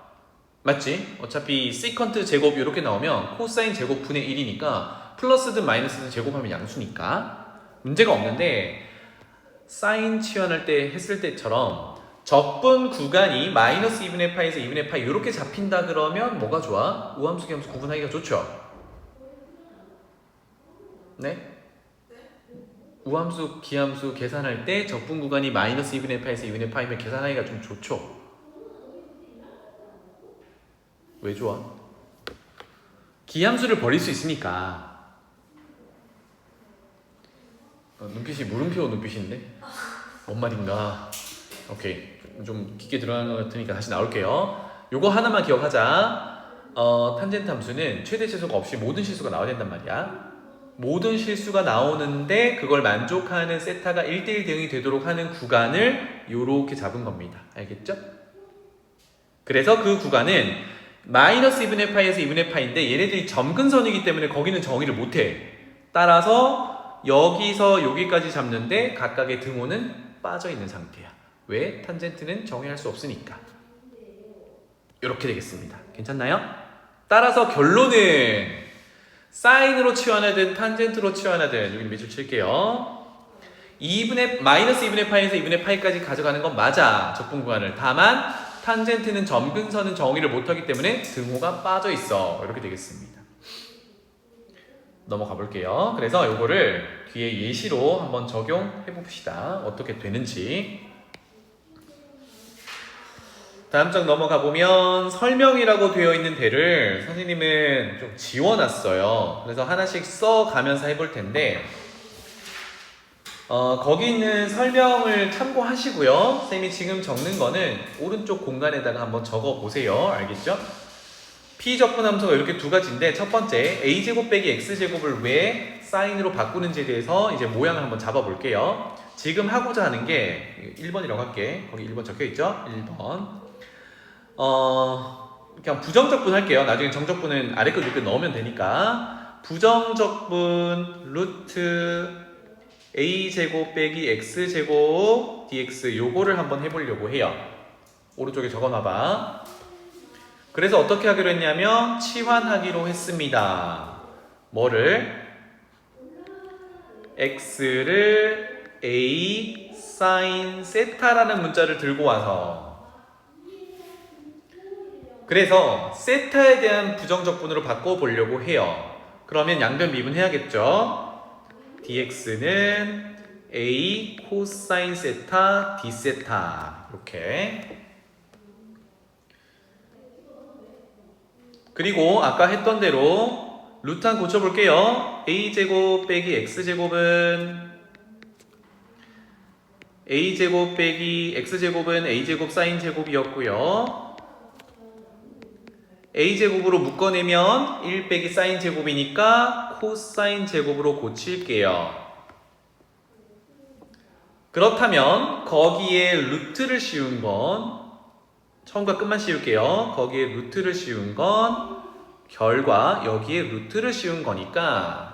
맞지? 어차피 시컨트 제곱 이렇게 나오면 코사인 제곱 분의 1이니까 플러스든 마이너스든 제곱하면 양수니까 문제가 없는데 사인 치환할 때 했을 때처럼 적분 구간이 마이너스 2분의 파이에서 2분의 파이 이렇게 잡힌다 그러면 뭐가 좋아? 우함수 기함수 구분하기가 좋죠? 네? 우함수 기함수 계산할 때 적분 구간이 마이너스 2분의 파이에서 2분의 파이면 계산하기가 좀 좋죠? 왜 좋아? 기함수를 버릴 수 있으니까. 눈빛이 물음표 눈빛인데? 뭔 말인가? 오케이, 좀 깊게 들어가는 것 같으니까 다시 나올게요. 요거 하나만 기억하자. 탄젠트 함수는 최대 실수가 없이 모든 실수가 나와야 된단 말이야. 모든 실수가 나오는데 그걸 만족하는 세타가 1대1 대응이 되도록 하는 구간을 요렇게 잡은 겁니다. 알겠죠? 그래서 그 구간은 마이너스 2분의 파이에서 2분의 파이인데 얘네들이 점근선이기 때문에 거기는 정의를 못해. 따라서 여기서 여기까지 잡는데 각각의 등호는 빠져 있는 상태야. 왜? 탄젠트는 정의할 수 없으니까. 이렇게 되겠습니다. 괜찮나요? 따라서 결론은 사인으로 치환하든 탄젠트로 치환하든 여기 밑줄 칠게요. 마이너스 2분의 파이에서 2분의 파이까지 가져가는 건 맞아. 적분 구간을. 다만 탄젠트는 점근선은 정의를 못하기 때문에 등호가 빠져 있어. 이렇게 되겠습니다. 넘어가 볼게요. 그래서 요거를 뒤에 예시로 한번 적용해 봅시다. 어떻게 되는지. 다음 장 넘어가 보면 설명이라고 되어 있는 데를 선생님은 좀 지워놨어요. 그래서 하나씩 써가면서 해볼 텐데 거기 있는 설명을 참고하시고요. 선생님이 지금 적는 거는 오른쪽 공간에다가 한번 적어 보세요. 알겠죠? P적분 함수가 이렇게 두 가지인데 첫 번째 A제곱 빼기 X제곱을 왜 사인으로 바꾸는지에 대해서 이제 모양을 한번 잡아 볼게요. 지금 하고자 하는 게 1번이라고 할게. 거기 1번 적혀 있죠? 1번. 그냥 부정적분 할게요. 나중에 정적분은 아래 거 밑에 넣으면 되니까. 부정적분 루트 A제곱 빼기 X제곱 dx 요거를 한번 해보려고 해요. 오른쪽에 적어놔봐. 그래서 어떻게 하기로 했냐면 치환하기로 했습니다. 뭐를? x를 a sin 세타라는 문자를 들고 와서 그래서 세타에 대한 부정적분으로 바꿔보려고 해요. 그러면 양변 미분해야겠죠? dx는 a 코사인 세타 d 세타 이렇게. 그리고 아까 했던 대로 루트 한 고쳐볼게요. a제곱 빼기 x제곱은 a제곱 빼기 x제곱은 a제곱 사인 제곱이었고요. a제곱으로 묶어내면 1 빼기 사인 제곱이니까 코사인 제곱으로 고칠게요. 그렇다면 거기에 루트를 씌운 건 처음과 끝만 씌울게요. 거기에 루트를 씌운 건 결과 여기에 루트를 씌운 거니까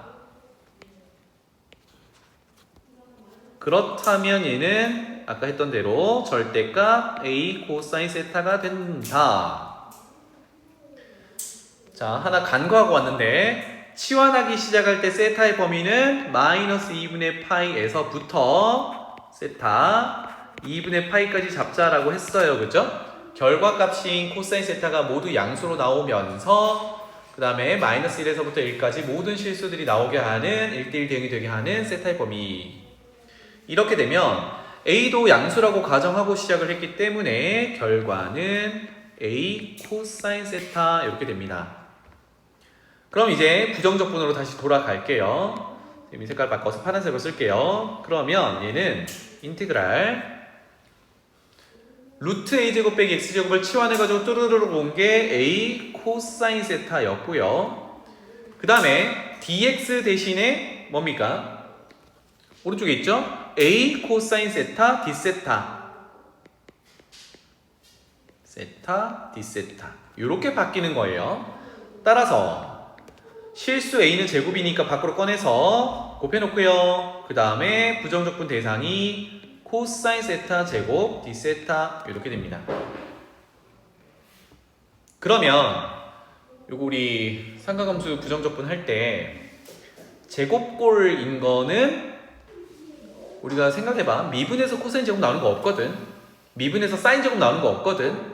그렇다면 얘는 아까 했던 대로 절대값 a 코사인 세타가 된다. 자, 하나 간과하고 왔는데 치환하기 시작할 때 세타의 범위는 마이너스 2분의 파이에서부터 세타 2분의 파이까지 잡자라고 했어요. 그죠? 결과값인 코사인 세타가 모두 양수로 나오면서 그 다음에 마이너스 1에서부터 1까지 모든 실수들이 나오게 하는 1대1 대응이 되게 하는 세타의 범위. 이렇게 되면 A도 양수라고 가정하고 시작을 했기 때문에 결과는 A 코사인 세타 이렇게 됩니다. 그럼 이제 부정적분으로 다시 돌아갈게요. 색깔 바꿔서 파란색으로 쓸게요. 그러면 얘는 인테그랄 루트 a제곱 빼기 x제곱을 치환해가지고 뚜루루루 온 게 a 코사인 세타였고요. 그 다음에 dx 대신에 뭡니까? 오른쪽에 있죠? a 코사인 세타 d 세타 세타 d 세타 이렇게 바뀌는 거예요. 따라서 실수 a는 제곱이니까 밖으로 꺼내서 곱해놓고요. 그 다음에 부정적분 대상이 코사인 세타 제곱 d 세타 이렇게 됩니다. 그러면 요거 우리 삼각함수 부정적분 할 때 제곱꼴인 거는 우리가 생각해봐. 미분에서 코사인 제곱 나오는 거 없거든. 미분에서 사인 제곱 나오는 거 없거든.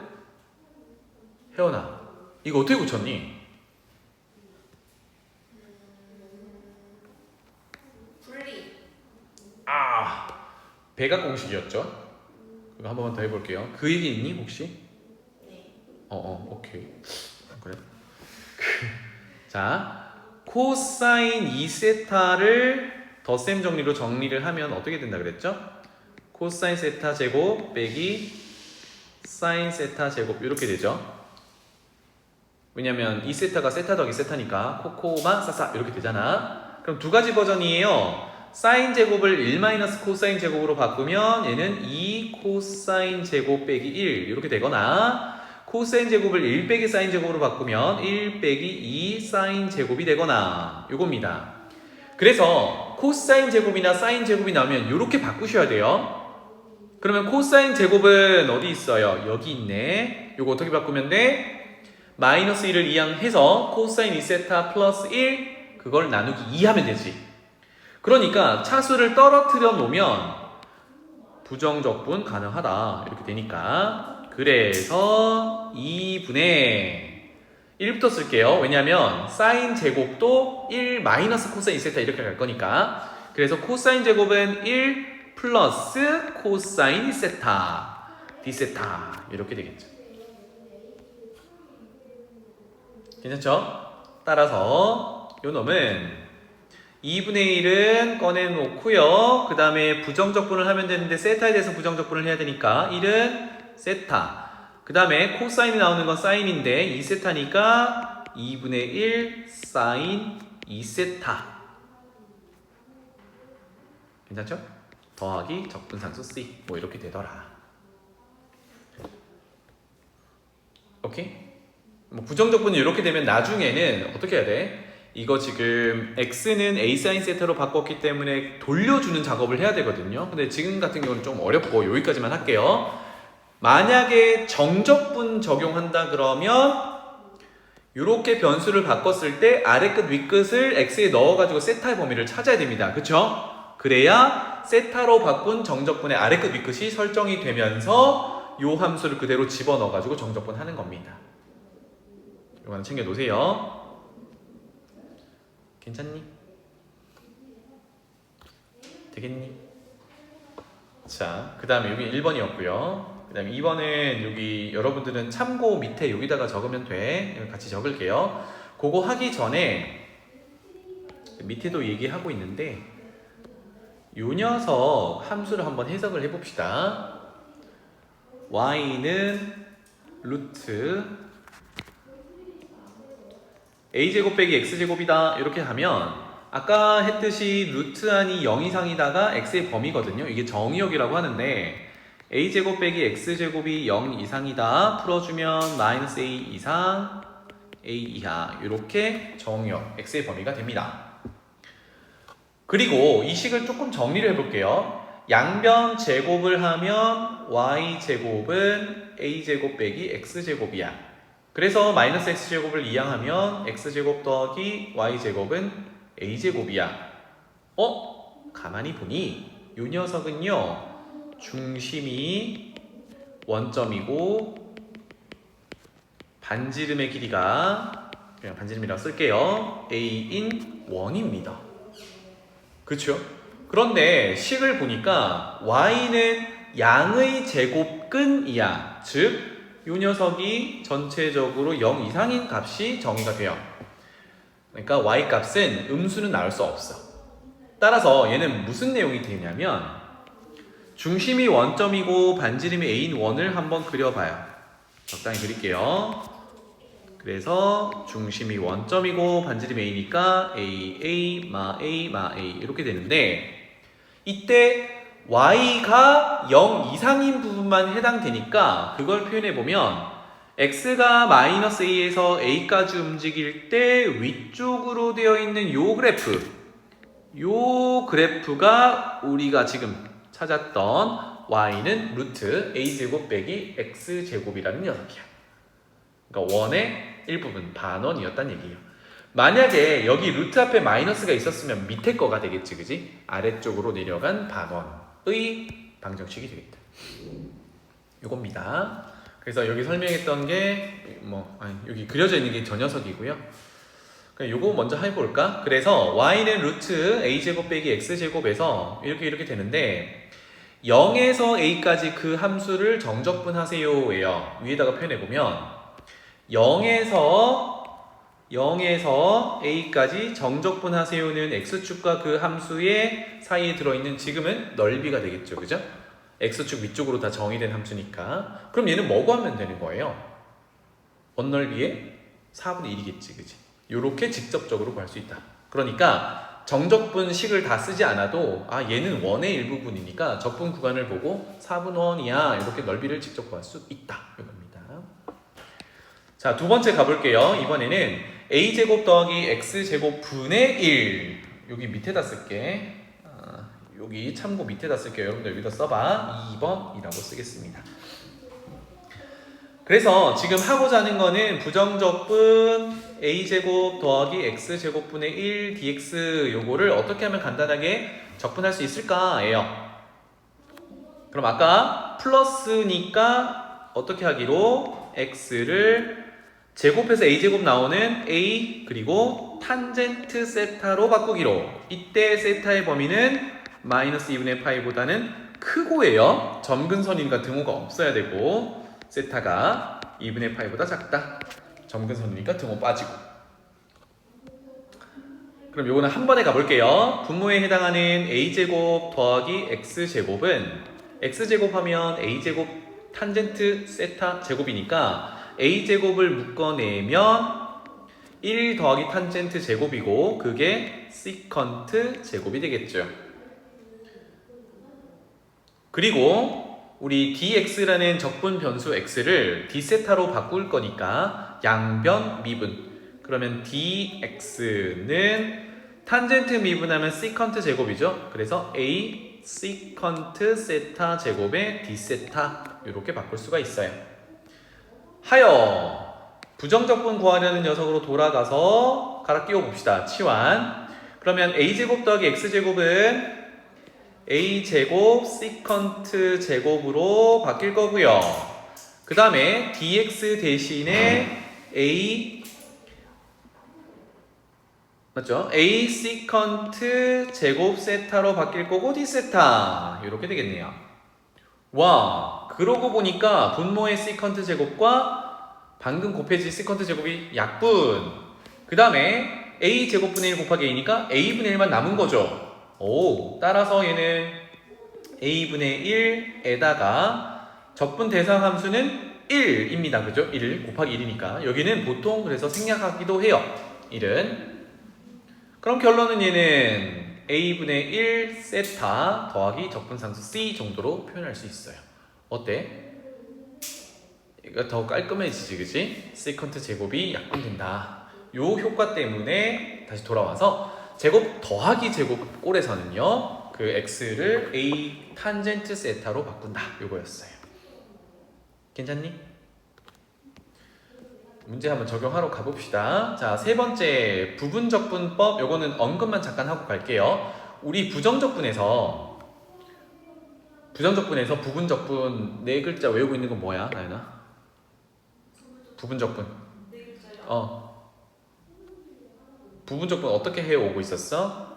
혜원아 이거 어떻게 고쳤니? 분리. 배각 공식이었죠? 그거 한 번만 더 해볼게요. 그 얘기 있니 혹시? 네. 오케이. 그래. 자, 코사인 2세타를 덧셈 정리로 정리를 하면 어떻게 된다 그랬죠? 코사인 세타 제곱 빼기 사인 세타 제곱 이렇게 되죠. 왜냐면 2세타가 세타 더하기 세타니까 코코마 사사 이렇게 되잖아. 그럼 두 가지 버전이에요. 사인 제곱을 1 마이너스 코사인 제곱으로 바꾸면 얘는 2 코사인 제곱 빼기 1 이렇게 되거나 코사인 제곱을 1 빼기 사인 제곱으로 바꾸면 1 빼기 2 사인 제곱이 되거나 요겁니다. 그래서 코사인 제곱이나 사인 제곱이 나오면 이렇게 바꾸셔야 돼요. 그러면 코사인 제곱은 어디 있어요? 여기 있네. 요거 어떻게 바꾸면 돼? 마이너스 1을 이항해서 코사인 2세타 플러스 1 그걸 나누기 2 하면 되지. 그러니까 차수를 떨어뜨려 놓으면 부정적분 가능하다 이렇게 되니까 그래서 2분의 1부터 쓸게요. 왜냐하면 사인 제곱도 1 마이너스 코사인 2세타 이렇게 갈 거니까 그래서 코사인 제곱은 1 플러스 코사인 세타 D세타 이렇게 되겠죠. 괜찮죠? 따라서 요 놈은 2분의 1은 꺼내놓고요. 그 다음에 부정적분을 하면 되는데 세타에 대해서 부정적분을 해야 되니까 1은 세타 그 다음에 코사인이 나오는 건 사인인데 2세타니까 2분의 1 사인 2세타 괜찮죠? 더하기 적분상수 C 뭐 이렇게 되더라. 오케이? 뭐 부정적분이 이렇게 되면 나중에는 어떻게 해야 돼? 이거 지금 x는 a sin 세타로 바꿨기 때문에 돌려주는 작업을 해야 되거든요. 근데 지금 같은 경우는 좀 어렵고 여기까지만 할게요. 만약에 정적분 적용한다 그러면 이렇게 변수를 바꿨을 때 아래 끝 위 끝을 x에 넣어가지고 세타의 범위를 찾아야 됩니다. 그쵸? 그래야 세타로 바꾼 정적분의 아래 끝 위 끝이 설정이 되면서 요 함수를 그대로 집어넣어가지고 정적분 하는 겁니다. 이거 하나 챙겨 놓으세요. 괜찮니? 되겠니? 자, 그 다음에 여기 1번이었고요. 그 다음에 2번은 여기 여러분들은 참고 밑에 여기다가 적으면 돼. 같이 적을게요. 그거 하기 전에 밑에도 얘기하고 있는데 요 녀석 함수를 한번 해석을 해봅시다. y는 루트 a제곱 빼기 x제곱이다 이렇게 하면 아까 했듯이 루트 안이 0 이상이다가 x의 범위거든요. 이게 정의역이라고 하는데 a제곱 빼기 x제곱이 0 이상이다 풀어주면 마이너스 a 이상 a 이하 이렇게 정의역 x의 범위가 됩니다. 그리고 이 식을 조금 정리를 해볼게요. 양변 제곱을 하면 y제곱은 a제곱 빼기 x제곱이야. 그래서 마이너스 x제곱을 이항하면 x제곱 더하기 y제곱은 a제곱이야. 가만히 보니 이 녀석은요 중심이 원점이고 반지름의 길이가 그냥 반지름이라고 쓸게요. a인 1입니다. 그렇죠? 그런데 식을 보니까 y는 양의 제곱근이야. 즉, 이 녀석이 전체적으로 0 이상인 값이 정의가 돼요. 그러니까 y 값은 음수는 나올 수 없어. 따라서 얘는 무슨 내용이 되냐면 중심이 원점이고 반지름이 a인 1을 한번 그려봐요. 적당히 그릴게요. 그래서 중심이 원점이고 반지름이 a니까 a 이렇게 되는데 이때 y가 0 이상인 부분만 해당되니까 그걸 표현해보면 x가 마이너스 a에서 a까지 움직일 때 위쪽으로 되어 있는 요 그래프가 우리가 지금 찾았던 y는 루트 a제곱 빼기 x제곱이라는 녀석이야. 그러니까 원의 일부분 반원이었단 얘기예요. 만약에 여기 루트 앞에 마이너스가 있었으면 밑에 거가 되겠지, 그지? 아래쪽으로 내려간 반원의 방정식이 되겠다. 요겁니다. 그래서 여기 설명했던 게 여기 그려져 있는 게 저 녀석이고요. 요거 먼저 해볼까? 그래서 y는 루트 a제곱 빼기 x제곱에서 이렇게 되는데 0에서 a까지 그 함수를 정적분하세요 예요. 위에다가 표현해보면 0에서 a까지 정적분하세요는 x축과 그 함수의 사이에 들어있는 지금은 넓이가 되겠죠. 그죠? x축 위쪽으로 다 정의된 함수니까. 그럼 얘는 뭐 구하면 되는 거예요? 원넓이의 4분의 1이겠지. 그치? 요렇게 직접적으로 구할 수 있다. 그러니까 정적분 식을 다 쓰지 않아도 얘는 원의 일부분이니까 적분 구간을 보고 4분 원이야. 이렇게 넓이를 직접 구할 수 있다. 이겁니다. 자, 두 번째 가볼게요. 이번에는 a제곱 더하기 x제곱 분의 1 여기 밑에다 쓸게. 여기 참고 밑에다 쓸게요. 여러분들 여기다 써봐. 2번이라고 쓰겠습니다. 그래서 지금 하고자 하는 거는 부정적분 a제곱 더하기 x제곱분의 1 dx 요거를 어떻게 하면 간단하게 적분할 수 있을까예요. 그럼 아까 플러스니까 어떻게 하기로 x를 제곱해서 a제곱 나오는 a 그리고 탄젠트 세타로 바꾸기로. 이때 세타의 범위는 마이너스 2분의 파이보다는 크고예요. 점근선이니까 등호가 없어야 되고 세타가 2분의 파이보다 작다. 점근선이니까 등호 빠지고. 그럼 요거는 한 번에 가볼게요. 분모에 해당하는 a제곱 더하기 x제곱은 x제곱하면 a제곱 탄젠트 세타 제곱이니까 a제곱을 묶어내면 1 더하기 탄젠트 제곱이고 그게 시컨트 제곱이 되겠죠. 그리고 우리 dx라는 적분 변수 x를 d세타로 바꿀 거니까 양변 미분. 그러면 dx는 탄젠트 미분하면 시컨트 제곱이죠. 그래서 a 시컨트 세타 제곱의 d세타 이렇게 바꿀 수가 있어요. 하여 부정적분 구하려는 녀석으로 돌아가서 갈아 끼워 봅시다. 치환. 그러면 a제곱 더하기 x제곱은 a제곱 시컨트 제곱으로 바뀔 거고요. 그 다음에 dx 대신에 a 맞죠? a 시컨트 제곱 세타로 바뀔 거고 d세타 이렇게 되겠네요. 와, 그러고 보니까 분모의 시컨트 제곱과 방금 곱해진 시컨트 제곱이 약분. 그 다음에 a 제곱분의 1 곱하기 a니까 a분의 1만 남은 거죠. 오, 따라서 얘는 a분의 1에다가 적분 대상 함수는 1입니다. 그죠? 1 곱하기 1이니까 여기는 보통 그래서 생략하기도 해요. 1은. 그럼 결론은 얘는 a분의 1 세타 더하기 적분상수 c 정도로 표현할 수 있어요. 어때? 이거 더 깔끔해지지, 그치? 시컨트 제곱이 약분된다. 요 효과 때문에 다시 돌아와서 제곱 더하기 제곱 꼴에서는요 그 x를 a 탄젠트 세타로 바꾼다 요거였어요. 괜찮니? 문제 한번 적용하러 가봅시다. 자, 세 번째 부분적분법. 요거는 언급만 잠깐 하고 갈게요. 우리 부정적분에서 부분적분 네 글자 외우고 있는 건 뭐야, 나연아? 부분적분. 부분적분 어떻게 해오고 있었어?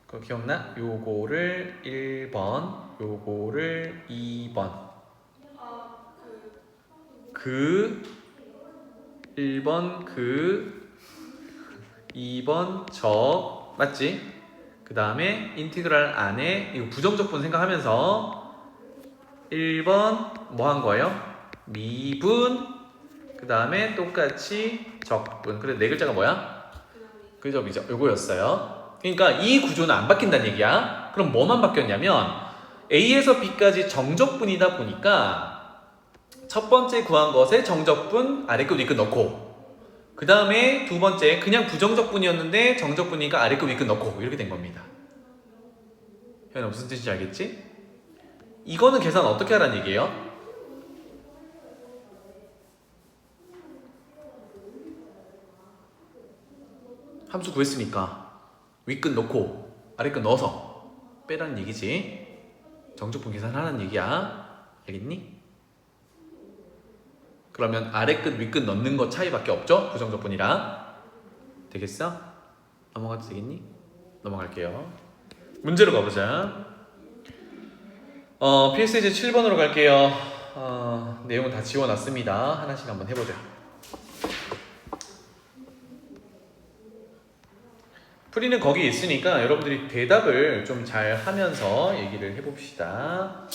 그거 기억나? 요거를 1번, 요거를 2번. 그 1번 그 2번 적 맞지? 그 다음에 인티그랄 안에 이거 부정적분 생각하면서 1번 뭐 한 거예요? 미분. 그 다음에 똑같이 적분. 그래 네 글자가 뭐야? 그 점이죠. 요거였어요. 그러니까 이 구조는 안 바뀐다는 얘기야. 그럼 뭐만 바뀌었냐면 A에서 B까지 정적분이다 보니까 첫 번째 구한 것에 정적분 아래끝 위끝 넣고 그 다음에 두 번째 그냥 부정적분이었는데 정적분이니까 아래끝 위끝 넣고 이렇게 된 겁니다. 현아 무슨 뜻인지 알겠지? 이거는 계산 어떻게 하라는 얘기예요? 함수 구했으니까 윗끝 넣고 아래끝 넣어서 빼라는 얘기지. 정적분 계산하라는 얘기야. 알겠니? 그러면 아래끝 윗끝 넣는 거 차이밖에 없죠? 부정적분이랑. 되겠어? 넘어가도 되겠니? 넘어갈게요. 문제로 가보자. 필수제 7번으로 갈게요. 내용은 다 지워놨습니다. 하나씩 한번 해보자. 풀이는 거기 있으니까 여러분들이 대답을 좀 잘 하면서 얘기를 해봅시다.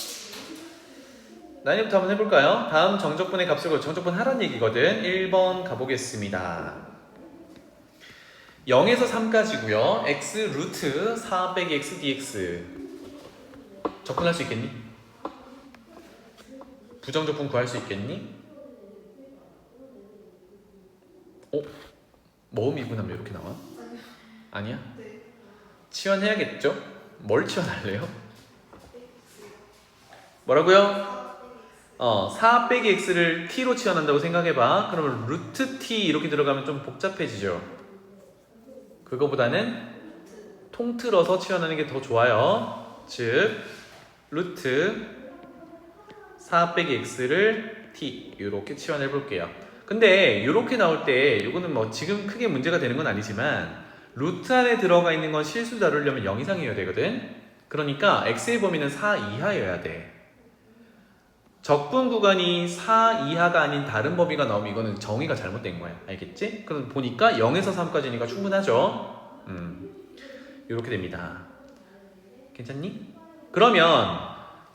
나이부터 한번 해볼까요? 다음 정적분의 값을 정적분 하라는 얘기거든. 1번 가보겠습니다. 0에서 3까지고요. x 루트 4 빼기 x dx 적분할 수 있겠니? 부정적분 구할 수 있겠니? 뭐 미분하면 이렇게 나와? 아니야? 네. 치환해야겠죠? 뭘 치환할래요? 뭐라고요? 4 빼기 x를 t로 치환한다고 생각해봐. 그러면 루트 t 이렇게 들어가면 좀 복잡해지죠. 그거보다는 통틀어서 치환하는 게 더 좋아요. 즉 루트 4 빼기 x를 t 이렇게 치환해 볼게요. 근데 이렇게 나올 때 이거는 뭐 지금 크게 문제가 되는 건 아니지만 루트 안에 들어가 있는 건 실수 다루려면 0 이상이어야 되거든. 그러니까 x의 범위는 4 이하여야 돼. 적분 구간이 4 이하가 아닌 다른 범위가 나오면 이거는 정의가 잘못된 거야. 알겠지? 그럼 보니까 0에서 3까지니까 충분하죠. 이렇게 됩니다. 괜찮니? 그러면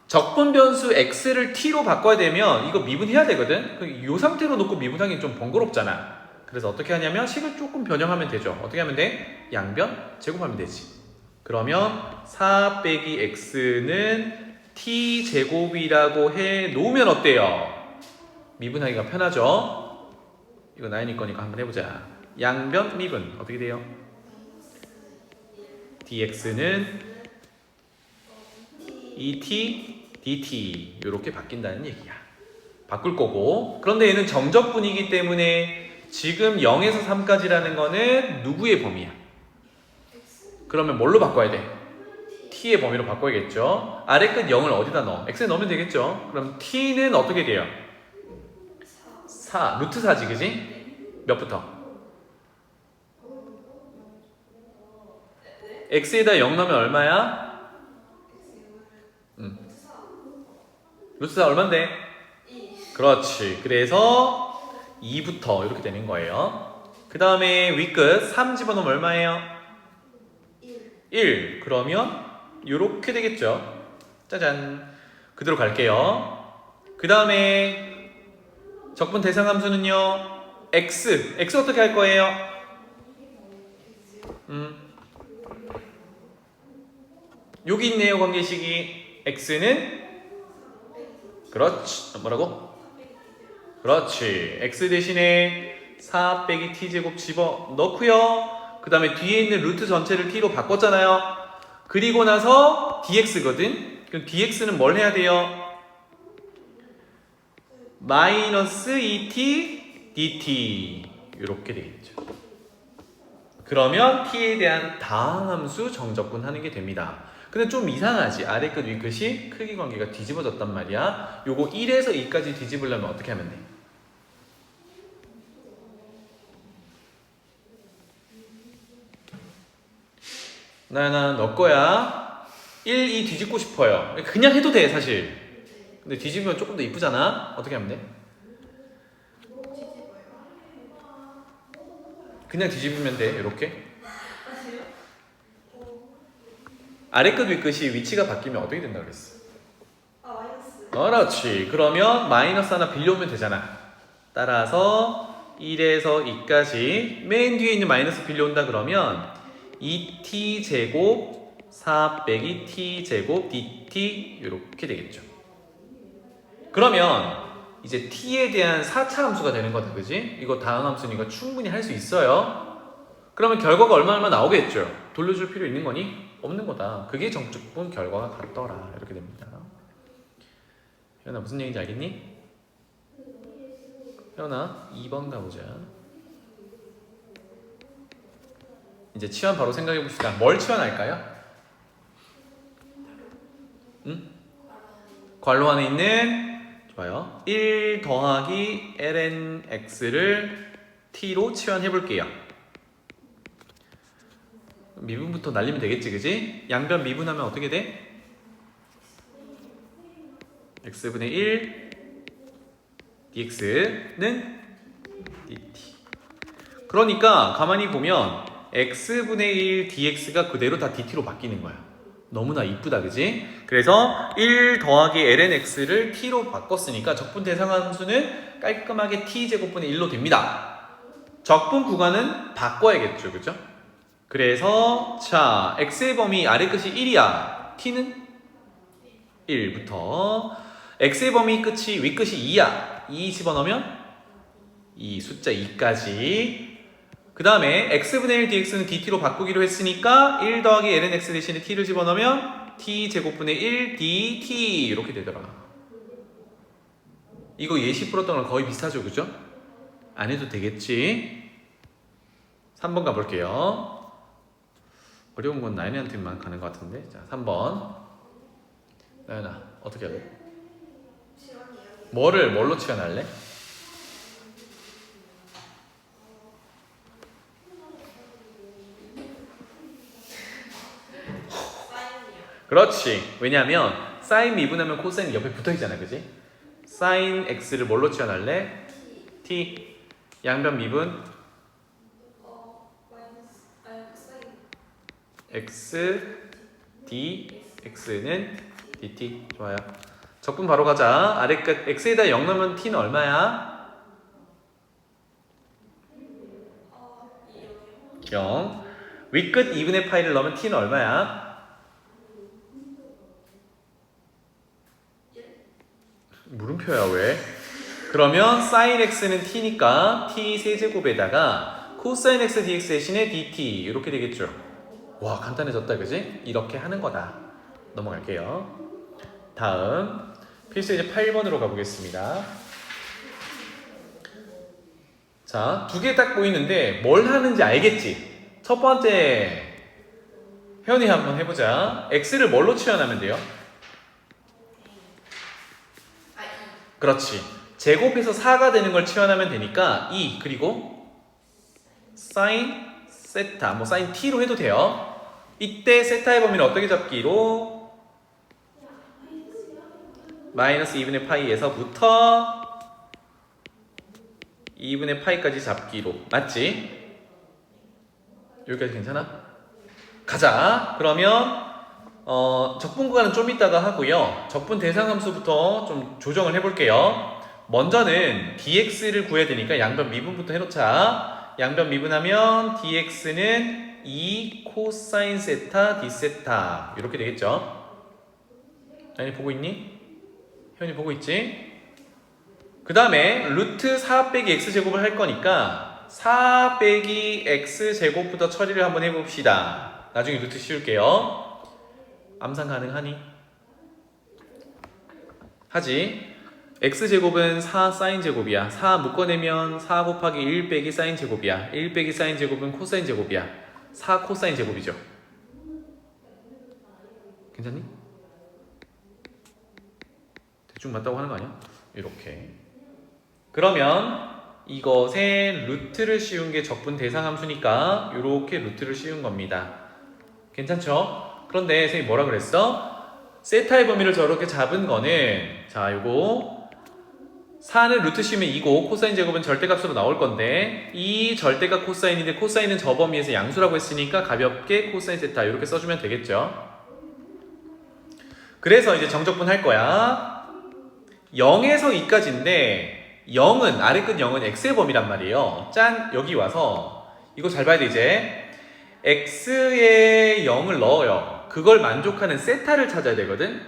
적분 변수 x를 t로 바꿔야 되면 이거 미분해야 되거든? 이 상태로 놓고 미분하기는 좀 번거롭잖아. 그래서 어떻게 하냐면 식을 조금 변형하면 되죠. 어떻게 하면 돼? 양변 제곱하면 되지. 그러면 4 빼기 x는 t제곱이라고 해 놓으면 어때요? 미분하기가 편하죠? 이거 나연이 거니까 한번 해보자. 양변 미분 어떻게 돼요? dx는 2t dt 이렇게 바뀐다는 얘기야. 바꿀 거고. 그런데 얘는 정적분이기 때문에 지금 0에서 3까지라는 거는 누구의 범위야? 그러면 뭘로 바꿔야 돼? t의 범위로 바꿔야겠죠. 아래 끝 0을 어디다 넣어? x에 넣으면 되겠죠. 그럼 t는 어떻게 돼요? 4 루트 4지 그지? 몇부터? x에다 0 넣으면 얼마야? 루트 4 얼만데? 그렇지. 그래서 2부터 이렇게 되는 거예요. 그 다음에 윗끝 3 집어넣으면 얼마예요? 1. 그러면 이렇게 되겠죠. 짜잔. 그대로 갈게요. 그 다음에 적분 대상 함수는요. x 어떻게 할 거예요? 여기 있네요. 관계식이 x는 그렇지. 뭐라고? 그렇지. x 대신에 4 빼기 t제곱 집어넣고요. 그 다음에 뒤에 있는 루트 전체를 t로 바꿨잖아요. 그리고 나서 dx거든. 그럼 dx는 뭘 해야 돼요? 마이너스 2t dt 이렇게 되겠죠. 그러면 t에 대한 다항함수 정적분 하는 게 됩니다. 근데 좀 이상하지. 아래 끝 위 끝이 크기 관계가 뒤집어졌단 말이야. 요거 1에서 2까지 뒤집으려면 어떻게 하면 돼? 나연아 너 거야. 1, 2 뒤집고 싶어요. 그냥 해도 돼 사실. 근데 뒤집으면 조금 더 이쁘잖아. 어떻게 하면 돼? 그냥 뒤집으면 돼. 이렇게. 아래 끝 위 끝이 위치가 바뀌면 어떻게 된다 그랬어? 마이너스. 그렇지. 그러면 마이너스 하나 빌려오면 되잖아. 따라서 1에서 2까지 맨 뒤에 있는 마이너스 빌려온다 그러면 2t 제곱 4 빼기 t 제곱 dt 이렇게 되겠죠. 그러면 이제 t에 대한 4차 함수가 되는 거다, 그지? 이거 다음 함수니까 충분히 할 수 있어요. 그러면 결과가 얼마 나오겠죠. 돌려줄 필요 있는 거니? 없는 거다. 그게 정적분 결과가 같더라. 이렇게 됩니다. 혜연아 무슨 얘기인지 알겠니? 혜연아 2번 가보자. 이제 치환 바로 생각해 봅시다. 뭘 치환할까요? 응? 괄호 안에 있는 좋아요. 1 더하기 lnx를 t로 치환해 볼게요. 미분부터 날리면 되겠지, 그지? 양변 미분하면 어떻게 돼? x분의 1 dx는 dt. 그러니까 가만히 보면 x분의 1 dx가 그대로 다 dt로 바뀌는 거야. 너무나 이쁘다, 그지? 그래서 1 더하기 lnx를 t로 바꿨으니까 적분 대상 함수는 깔끔하게 t제곱분의 1로 됩니다. 적분 구간은 바꿔야겠죠, 그죠? 그래서 자, x의 범위 아래 끝이 1이야. t는 1부터 x의 범위 끝이 윗 끝이 2야. 2 집어넣으면 이 숫자 2까지 그 다음에 x분의 1 dx는 dt로 바꾸기로 했으니까 1 더하기 ln x 대신에 t를 집어넣으면 t 제곱분의 1 dt 이렇게 되더라. 이거 예시 풀었던 거랑 거의 비슷하죠, 그죠? 안 해도 되겠지? 3번 가볼게요. 어려운 건 나연이한테만 가는 것 같은데. 자, 3번. 나연아, 어떻게 할래? 시원이요. 뭘로 치환할래? 사인이요. 그렇지. 왜냐하면 사인 미분하면 코사인 옆에 붙어있잖아, 그지? 사인 x를 뭘로 치환할래? t. 양변 미분 마이너스. 사인. x d x는 dt. 좋아요. 적분 바로 가자. 아래 끝 x에다 0 넣으면 t는 얼마야? 2여기요. 0. 윗끝 2분의 파이를 넣으면 t는 얼마야? 물음표야 왜? 그러면 sin x는 t니까 t 세제곱에다가 코사인 x dx 대신에 dt 이렇게 되겠죠. 와 간단해졌다 그지? 이렇게 하는 거다. 넘어갈게요. 다음 필수 이제 8번으로 가보겠습니다. 자, 두 개 딱 보이는데 뭘 하는지 알겠지? 첫 번째 혜연이 한번 해보자. x를 뭘로 치환하면 돼요? 그렇지. 제곱해서 4가 되는 걸 치환하면 되니까 2 그리고 sin 세타 뭐 sin t로 해도 돼요. 이때 세타의 범위는 어떻게 잡기로? 마이너스 2분의 파이에서부터 2분의 파이까지 잡기로. 맞지? 여기까지 괜찮아? 가자. 그러면 적분 구간은 좀 이따가 하고요. 적분 대상 함수부터 좀 조정을 해볼게요. 먼저는 dx를 구해야 되니까 양변 미분부터 해놓자. 양변 미분하면 dx는 2 코사인 세타 d 세타 이렇게 되겠죠. 아니 보고 있니? 현이 보고 있지? 그 다음에 루트 4 빼기 x제곱을 할 거니까 4 빼기 x제곱부터 처리를 한번 해봅시다. 나중에 루트 씌울게요. 암산 가능하니? 하지. x제곱은 4 사인 제곱이야. 4 묶어내면 4 곱하기 1 빼기 사인 제곱이야. 1 빼기 사인 제곱은 코사인 제곱이야. 4 코사인 제곱이죠. 괜찮니? 대충 맞다고 하는 거 아니야? 이렇게. 그러면 이것에 루트를 씌운 게 적분 대상 함수니까 이렇게 루트를 씌운 겁니다. 괜찮죠? 그런데 선생님이 뭐라 그랬어? 세타의 범위를 저렇게 잡은 거는 자 요거 4는 루트 씌우면 2고 코사인 제곱은 절대값으로 나올 건데 이 절대값 코사인인데 코사인은 저 범위에서 양수라고 했으니까 가볍게 코사인 세타 이렇게 써주면 되겠죠. 그래서 이제 정적분 할 거야. 0에서 2까지인데 0은 아래 끝 0은 x의 범위란 말이에요. 짠 여기 와서 이거 잘 봐야 돼 이제 x에 0을 넣어요. 그걸 만족하는 세타를 찾아야 되거든.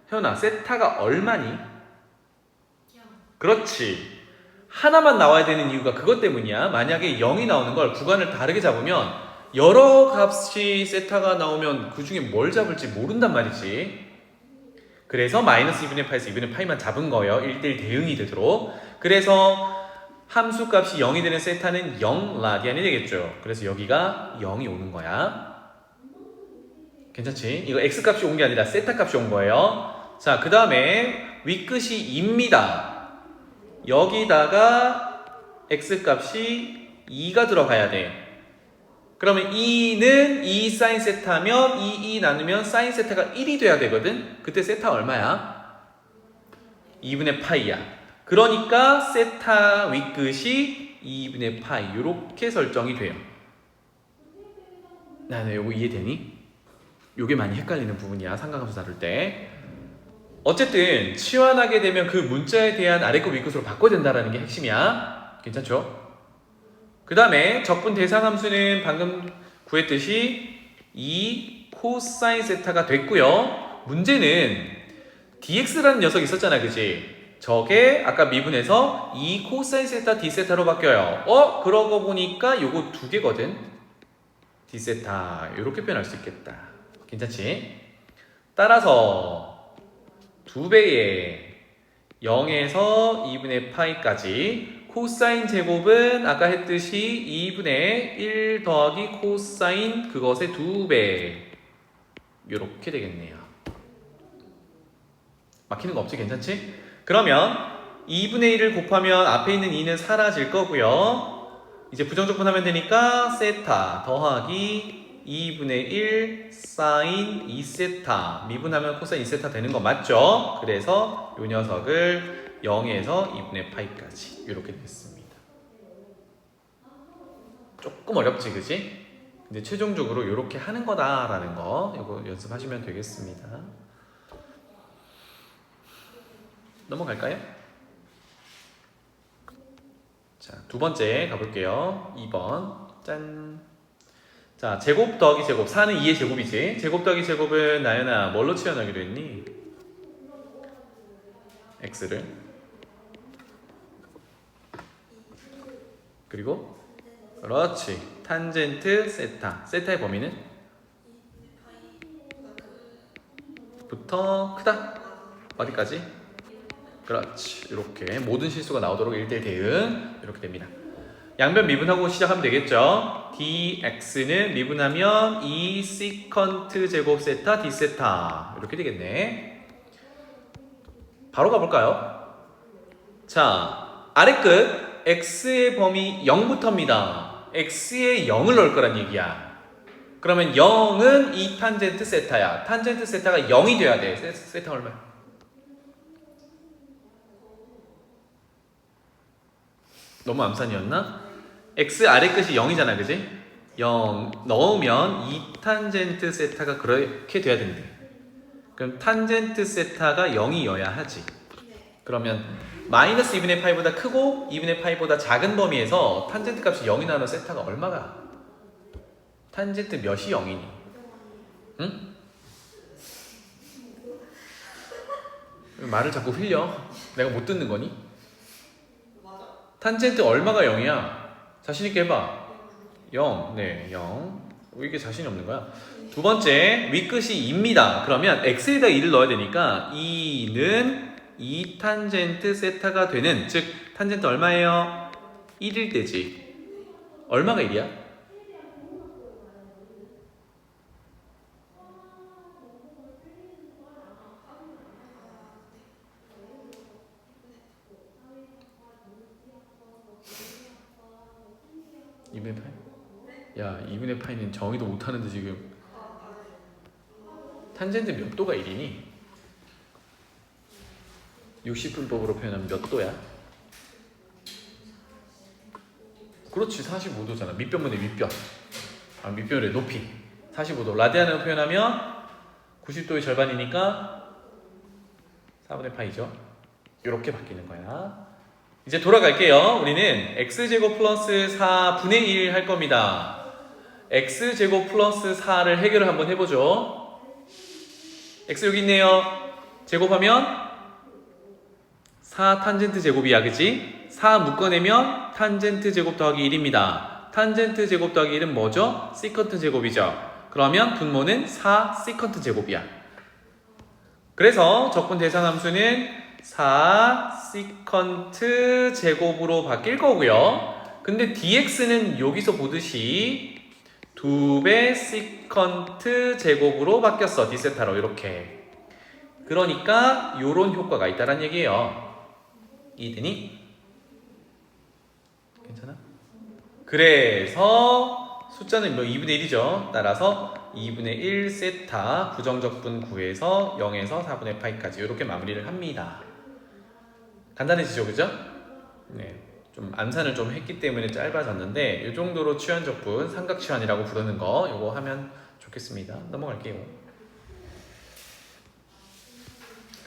현아 세타가 얼마니? 그렇지. 하나만 나와야 되는 이유가 그것 때문이야. 만약에 0이 나오는 걸 구간을 다르게 잡으면 여러 값이 세타가 나오면 그 중에 뭘 잡을지 모른단 말이지. 그래서 마이너스 2분의 파이에서 2분의 파이만 잡은 거예요. 1대1 대응이 되도록. 그래서 함수 값이 0이 되는 세타는 0 라디안이 되겠죠. 그래서 여기가 0이 오는 거야. 괜찮지? 이거 x 값이 온 게 아니라 세타 값이 온 거예요. 자, 그 다음에 윗끝이 2입니다. 여기다가 x 값이 2가 들어가야 돼. 그러면 2는 2 사인 세타면 2 나누면 사인 세타가 1이 돼야 되거든. 그때 세타 얼마야? 2분의 파이야. 그러니까 세타 윗끝이 2분의 파이 이렇게 설정이 돼요. 나는 요거 이해되니? 요게 많이 헷갈리는 부분이야. 삼각함수 다룰 때. 어쨌든 치환하게 되면 그 문자에 대한 아래끝 윗끝으로 바꿔야 된다는 게 핵심이야. 괜찮죠? 그 다음에 적분 대상 함수는 방금 구했듯이 2 코사인 세타가 됐고요. 문제는 dx라는 녀석이 있었잖아, 그치? 저게 아까 미분에서 2 코사인 세타 d 세타로 바뀌어요. 그러고 보니까 요거 두 개거든. d 세타 이렇게 표현할 수 있겠다. 괜찮지? 따라서 2배의 0에서 2분의 파이까지 코사인 제곱은 아까 했듯이 2분의 1 더하기 코사인 그것의 2배 이렇게 되겠네요. 막히는 거 없지? 괜찮지? 그러면 2분의 1을 곱하면 앞에 있는 2는 사라질 거고요. 이제 부정적분 하면 되니까 세타 더하기 2분의 1 사인 2세타 미분하면 코사인 2세타 되는 거 맞죠? 그래서 이 녀석을 0에서 2분의 파이까지 이렇게 됐습니다. 조금 어렵지 그지? 근데 최종적으로 이렇게 하는 거다라는 거 이거 연습하시면 되겠습니다. 넘어갈까요? 자, 두 번째 가볼게요. 2번 짠. 자, 제곱 더하기 제곱 4는 2의 제곱이지. 제곱 더하기 제곱은 나연아 뭘로 치환하기로 했니? x를 그리고 그렇지 탄젠트 세타 세타의 범위는 부터 크다 어디까지? 그렇지 이렇게 모든 실수가 나오도록 1대1 대응 이렇게 됩니다. 양변 미분하고 시작하면 되겠죠. dx는 미분하면 2 시컨트 제곱 세타 d 세타 이렇게 되겠네. 바로 가볼까요? 자 아래 끝 x의 범위 0부터입니다. x에 0을 넣을 거란 얘기야. 그러면 0은 2 탄젠트 세타야. 탄젠트 세타가 0이 돼야 돼. 세타 얼마야? 너무 암산이었나? x 아래 끝이 0이잖아 그지? 0 넣으면 2 탄젠트 세타가 그렇게 돼야 된대. 그럼 탄젠트 세타가 0이어야 하지. 그러면 마이너스 2분의 파이보다 크고 2분의 파이보다 작은 범위에서 탄젠트 값이 0이 나오는 세타가 얼마가? 탄젠트 몇이 0이니? 응? 말을 자꾸 흘려. 내가 못 듣는 거니? 탄젠트 얼마가 0이야? 자신있게 해봐. 0. 네, 0. 왜 이게 자신이 없는 거야? 두 번째, 윗끝이 2입니다. 그러면 x에다 2를 넣어야 되니까 2는 2 탄젠트 세타가 되는, 즉 탄젠트 얼마예요? 1일 때지. 얼마가 1이야? (2분의 파이)? 야, 2분의 파이는 정의도 못하는데 지금 탄젠트 몇 도가 1이니? 60분법으로 표현하면 몇 도야? 그렇지 45도잖아. 밑변분의 밑변. 밑변의 높이 45도. 라디안으로 표현하면 90도의 절반이니까 4분의 파이죠. 이렇게 바뀌는 거야. 이제 돌아갈게요. 우리는 x제곱 플러스 4분의 1 할 겁니다. x제곱 플러스 4를 해결을 한번 해보죠. x 여기 있네요. 제곱하면 4 탄젠트 제곱이야 그치? 4 묶어내면 탄젠트 제곱 더하기 1입니다. 탄젠트 제곱 더하기 1은 뭐죠? 시컨트 제곱이죠. 그러면 분모는 4 시컨트 제곱이야. 그래서 적분 대상 함수는 4 시컨트 제곱으로 바뀔 거고요. 근데 dx는 여기서 보듯이 2배 시컨트 제곱으로 바뀌었어. d세타로 이렇게. 그러니까 요런 효과가 있다는 얘기예요. 이해되니? 괜찮아? 그래서 숫자는 뭐 2분의 1이죠. 따라서 2분의 1 세타 부정적분 구해서 0에서 4분의 파이까지 이렇게 마무리를 합니다. 간단해지죠, 그죠? 네, 좀 암산을 좀 했기 때문에 짧아졌는데 이 정도로 치환적분, 삼각치환이라고 부르는 거 이거 하면 좋겠습니다. 넘어갈게요.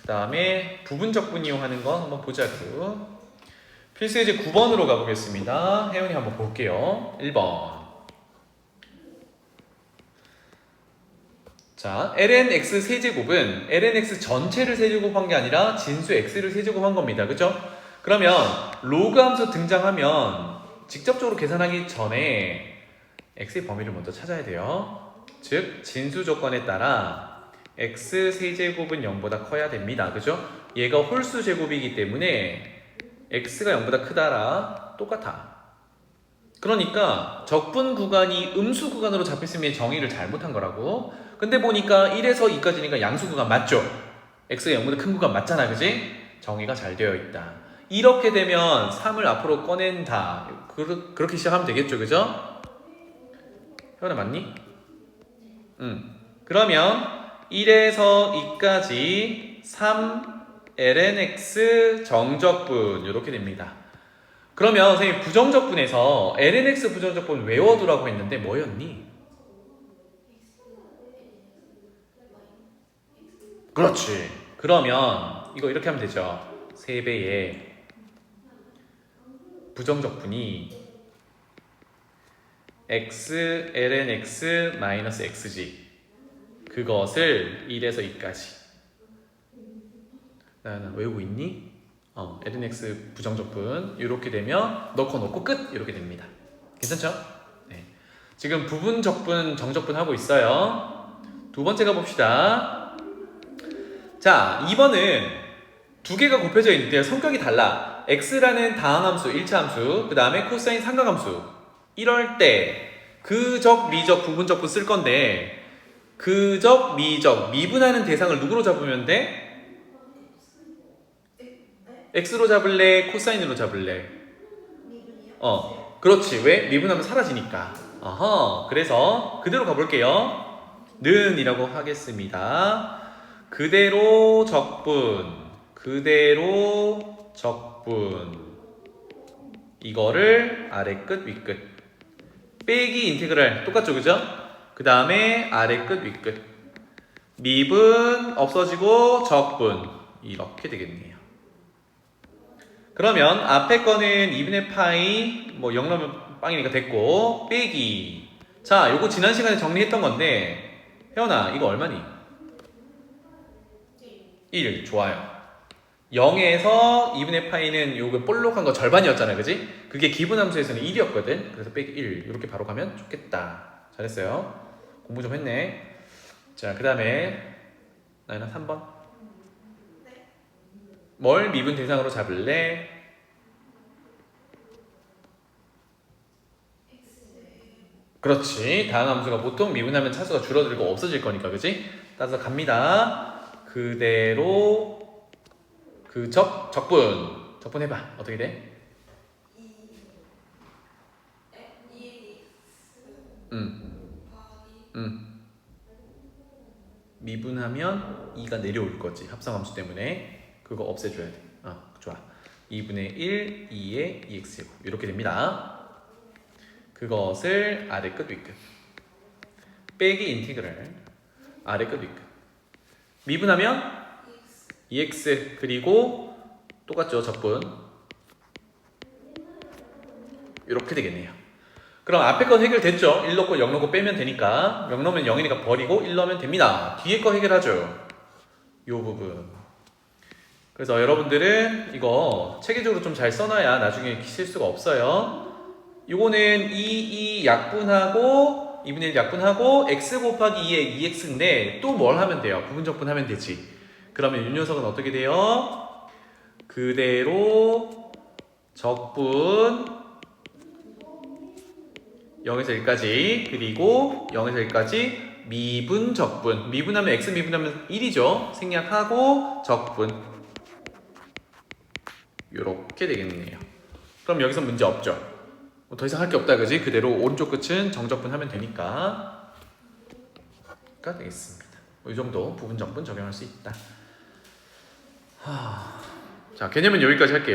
그 다음에 부분적분 이용하는 거 한번 보자고. 필수예제 9번으로 가보겠습니다. 혜연이 한번 볼게요. 1번. 자, lnx 세제곱은 lnx 전체를 세제곱한 게 아니라 진수 x를 세제곱한 겁니다. 그죠? 그러면 로그 함수 등장하면 직접적으로 계산하기 전에 x의 범위를 먼저 찾아야 돼요. 즉 진수 조건에 따라 x 세제곱은 0보다 커야 됩니다. 그죠? 얘가 홀수 제곱이기 때문에 x가 0보다 크다라 똑같아. 그러니까 적분 구간이 음수 구간으로 잡혔으면 정의를 잘못한 거라고. 근데 보니까 1에서 2까지니까 양수 구간 맞죠? x가 0보다 큰 구간 맞잖아, 그지? 정의가 잘 되어 있다. 이렇게 되면 3을 앞으로 꺼낸다. 그렇게 시작하면 되겠죠, 그죠? 혜원아 맞니? 그러면 1에서 2까지 3 lnx 정적분 이렇게 됩니다. 그러면 선생님 부정적분에서 lnx 부정적분 외워두라고 했는데 뭐였니? 그렇지. 그러면 이거 이렇게 하면 되죠. 3배의 부정적분이 x lnx 마이너스 xg 그것을 1에서 2까지 나는 외우고 있니? lnx 부정적분 이렇게 되면 넣고 끝 이렇게 됩니다. 괜찮죠? 네. 지금 부분적분 정적분 하고 있어요. 두 번째 가봅시다. 자, 2번은 두 개가 곱해져 있는데 성격이 달라. x라는 다항함수 1차 함수 그 다음에 코사인 삼각함수. 이럴 때 그적 미적 부분적분 쓸 건데 그적 미적 미분하는 대상을 누구로 잡으면 돼? x로 잡을래? 코사인으로 잡을래? 미분이요? 그렇지. 왜? 미분하면 사라지니까. 그래서 그대로 가볼게요. 는 이라고 하겠습니다. 그대로 적분 이거를 아래 끝 위 끝 빼기 인테그랄 똑같죠, 그죠? 그 다음에 아래 끝 위 끝 미분 없어지고 적분 이렇게 되겠네요. 그러면 앞에 거는 2분의 파이 뭐 0 넣으면 빵이니까 됐고 빼기. 자, 요거 지난 시간에 정리했던 건데 혜원아 이거 얼마니? 1. 좋아요. 0에서 2분의 파이는 요거 볼록한 거 절반이었잖아요, 그지? 그게 기분함수에서는 1이었거든. 그래서 빼기 1 이렇게 바로 가면 좋겠다. 잘했어요. 공부 좀 했네. 자, 그 다음에 나연아 3번. 네. 뭘 미분 대상으로 잡을래? 그렇지. 다항함수가 보통 미분하면 차수가 줄어들고 없어질 거니까, 그지? 따라서 갑니다. 그대로 적분 해봐. 어떻게 돼? 2 미분하면 2가 내려올 거지. 합성함수 때문에 그거 없애줘야 돼. 좋아. 2분의 1, 2의 2x제곱 이렇게 됩니다. 그것을 아래 끝 위 끝 빼기 인티그랄 아래 끝 위 끝 미분하면 2x 그리고 똑같죠, 적분 이렇게 되겠네요. 그럼 앞에 건 해결됐죠? 1 넣고 0 넣고 빼면 되니까 0 넣으면 0이니까 버리고 1 넣으면 됩니다. 뒤에 거 해결하죠, 요 부분. 그래서 여러분들은 이거 체계적으로 좀 잘 써놔야 나중에 실수가 없어요. 요거는 2 약분하고 2분의 1 약분하고 x 곱하기 2의 2x인데 또 뭘 하면 돼요? 부분적분 하면 되지. 그러면 이 녀석은 어떻게 돼요? 그대로 적분 0에서 1까지 그리고 0에서 1까지 미분 적분 미분하면 x 미분하면 1이죠. 생략하고 적분 요렇게 되겠네요. 그럼 여기서 문제 없죠? 뭐 더 이상 할 게 없다, 그지? 그대로 오른쪽 끝은 정적분 하면 되니까 되겠습니다. 이 정도 부분적분 적용할 수 있다. 자, 개념은 여기까지 할게요.